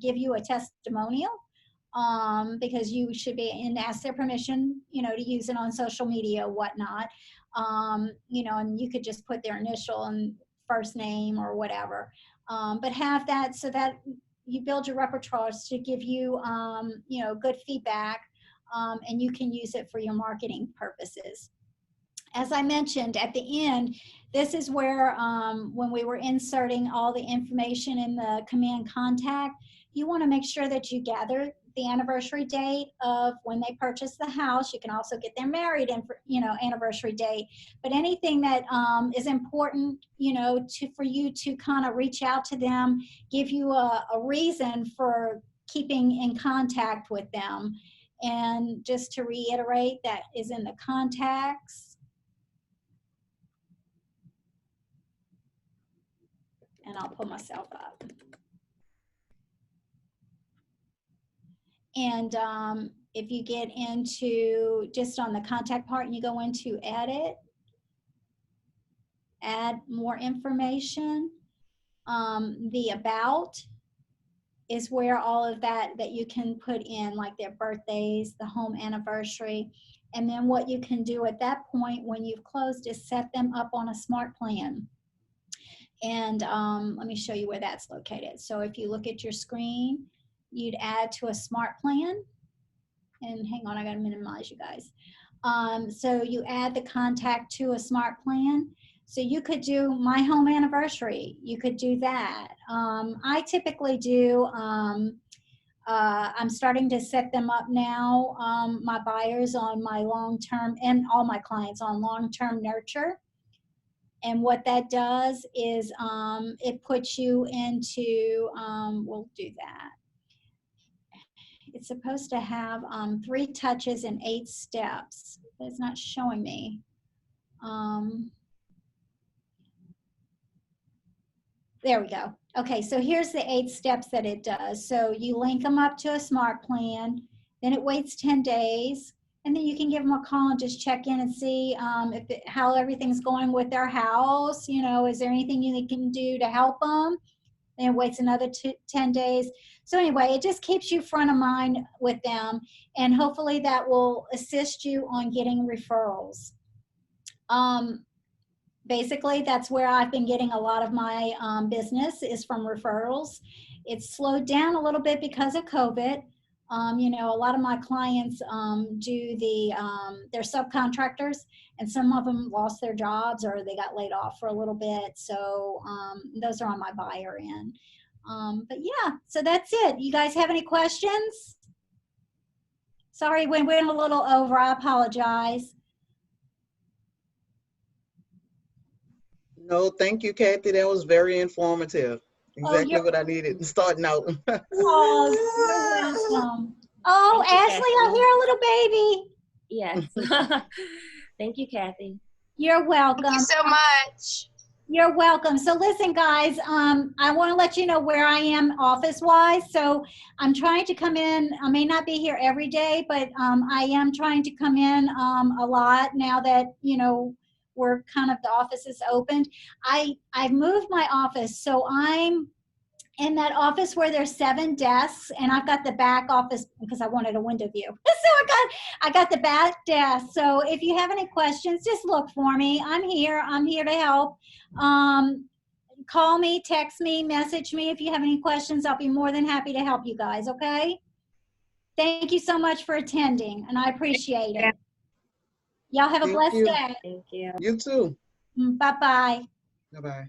A: give you a testimonial, because you should be, and ask their permission, to use it on social media, whatnot. And you could just put their initial and first name or whatever. But have that so that you build your repertoire to give you, good feedback, and you can use it for your marketing purposes. As I mentioned at the end, this is where when we were inserting all the information in the command contact, you want to make sure that you gather the anniversary date of when they purchased the house. You can also get their married anniversary date, but anything that is important, for you to kind of reach out to them, give you a reason for keeping in contact with them. And just to reiterate, that is in the contacts. And I'll pull myself up. And if you get into just on the contact part and you go into edit, add more information, the about is where all of that you can put in, like their birthdays, the home anniversary. And then what you can do at that point when you've closed is set them up on a smart plan. And let me show you where that's located. So if you look at your screen, you'd add to a smart plan. And hang on, I gotta minimize you guys. So you add the contact to a smart plan. So you could do my home anniversary. You could do that. I typically do, I'm starting to set them up now, my buyers on my long-term, and all my clients on long-term nurture. And what that does is it puts you into, we'll do that. It's supposed to have 3 touches and 8 steps, but it's not showing me. There we go. Okay, so here's the 8 steps that it does. So you link them up to a smart plan, then it waits 10 days, and then you can give them a call and just check in and see how everything's going with their house. Is there anything you can do to help them? Then it waits another 10 days. So anyway, it just keeps you front of mind with them, and hopefully that will assist you on getting referrals. Basically, that's where I've been getting a lot of my business, is from referrals. It's slowed down a little bit because of COVID. A lot of my clients do they're subcontractors, and some of them lost their jobs or they got laid off for a little bit. So those are on my buyer end. But yeah, so that's it. You guys have any questions? Sorry, we went a little over. I apologize.
C: No, thank you, Kathy. That was very informative. Exactly
A: you're-
C: what I needed starting out.
A: Oh, you're welcome. Oh,
F: Thank you,
A: Ashley, I hear a little baby.
F: Yes. Thank you, Kathy.
A: You're
B: Thank
A: welcome.
B: you so much.
A: You're welcome. So listen, guys, I want to let you know where I am office-wise. So I'm trying to come in. I may not be here every day, but I am trying to come in a lot now that, you know, we're kind of, the office is opened. I've moved my office, so I'm in that office where there's 7 desks, and I've got the back office because I wanted a window view. So I got the back desk. So if you have any questions, just look for me. I'm here to help. Call me, text me, message me if you have any questions. I'll be more than happy to help you guys, okay? Thank you so much for attending, and I appreciate it. Y'all have a
C: Thank
A: blessed
C: you.
A: day.
F: Thank you.
C: You too.
A: Bye-bye.
C: Bye-bye.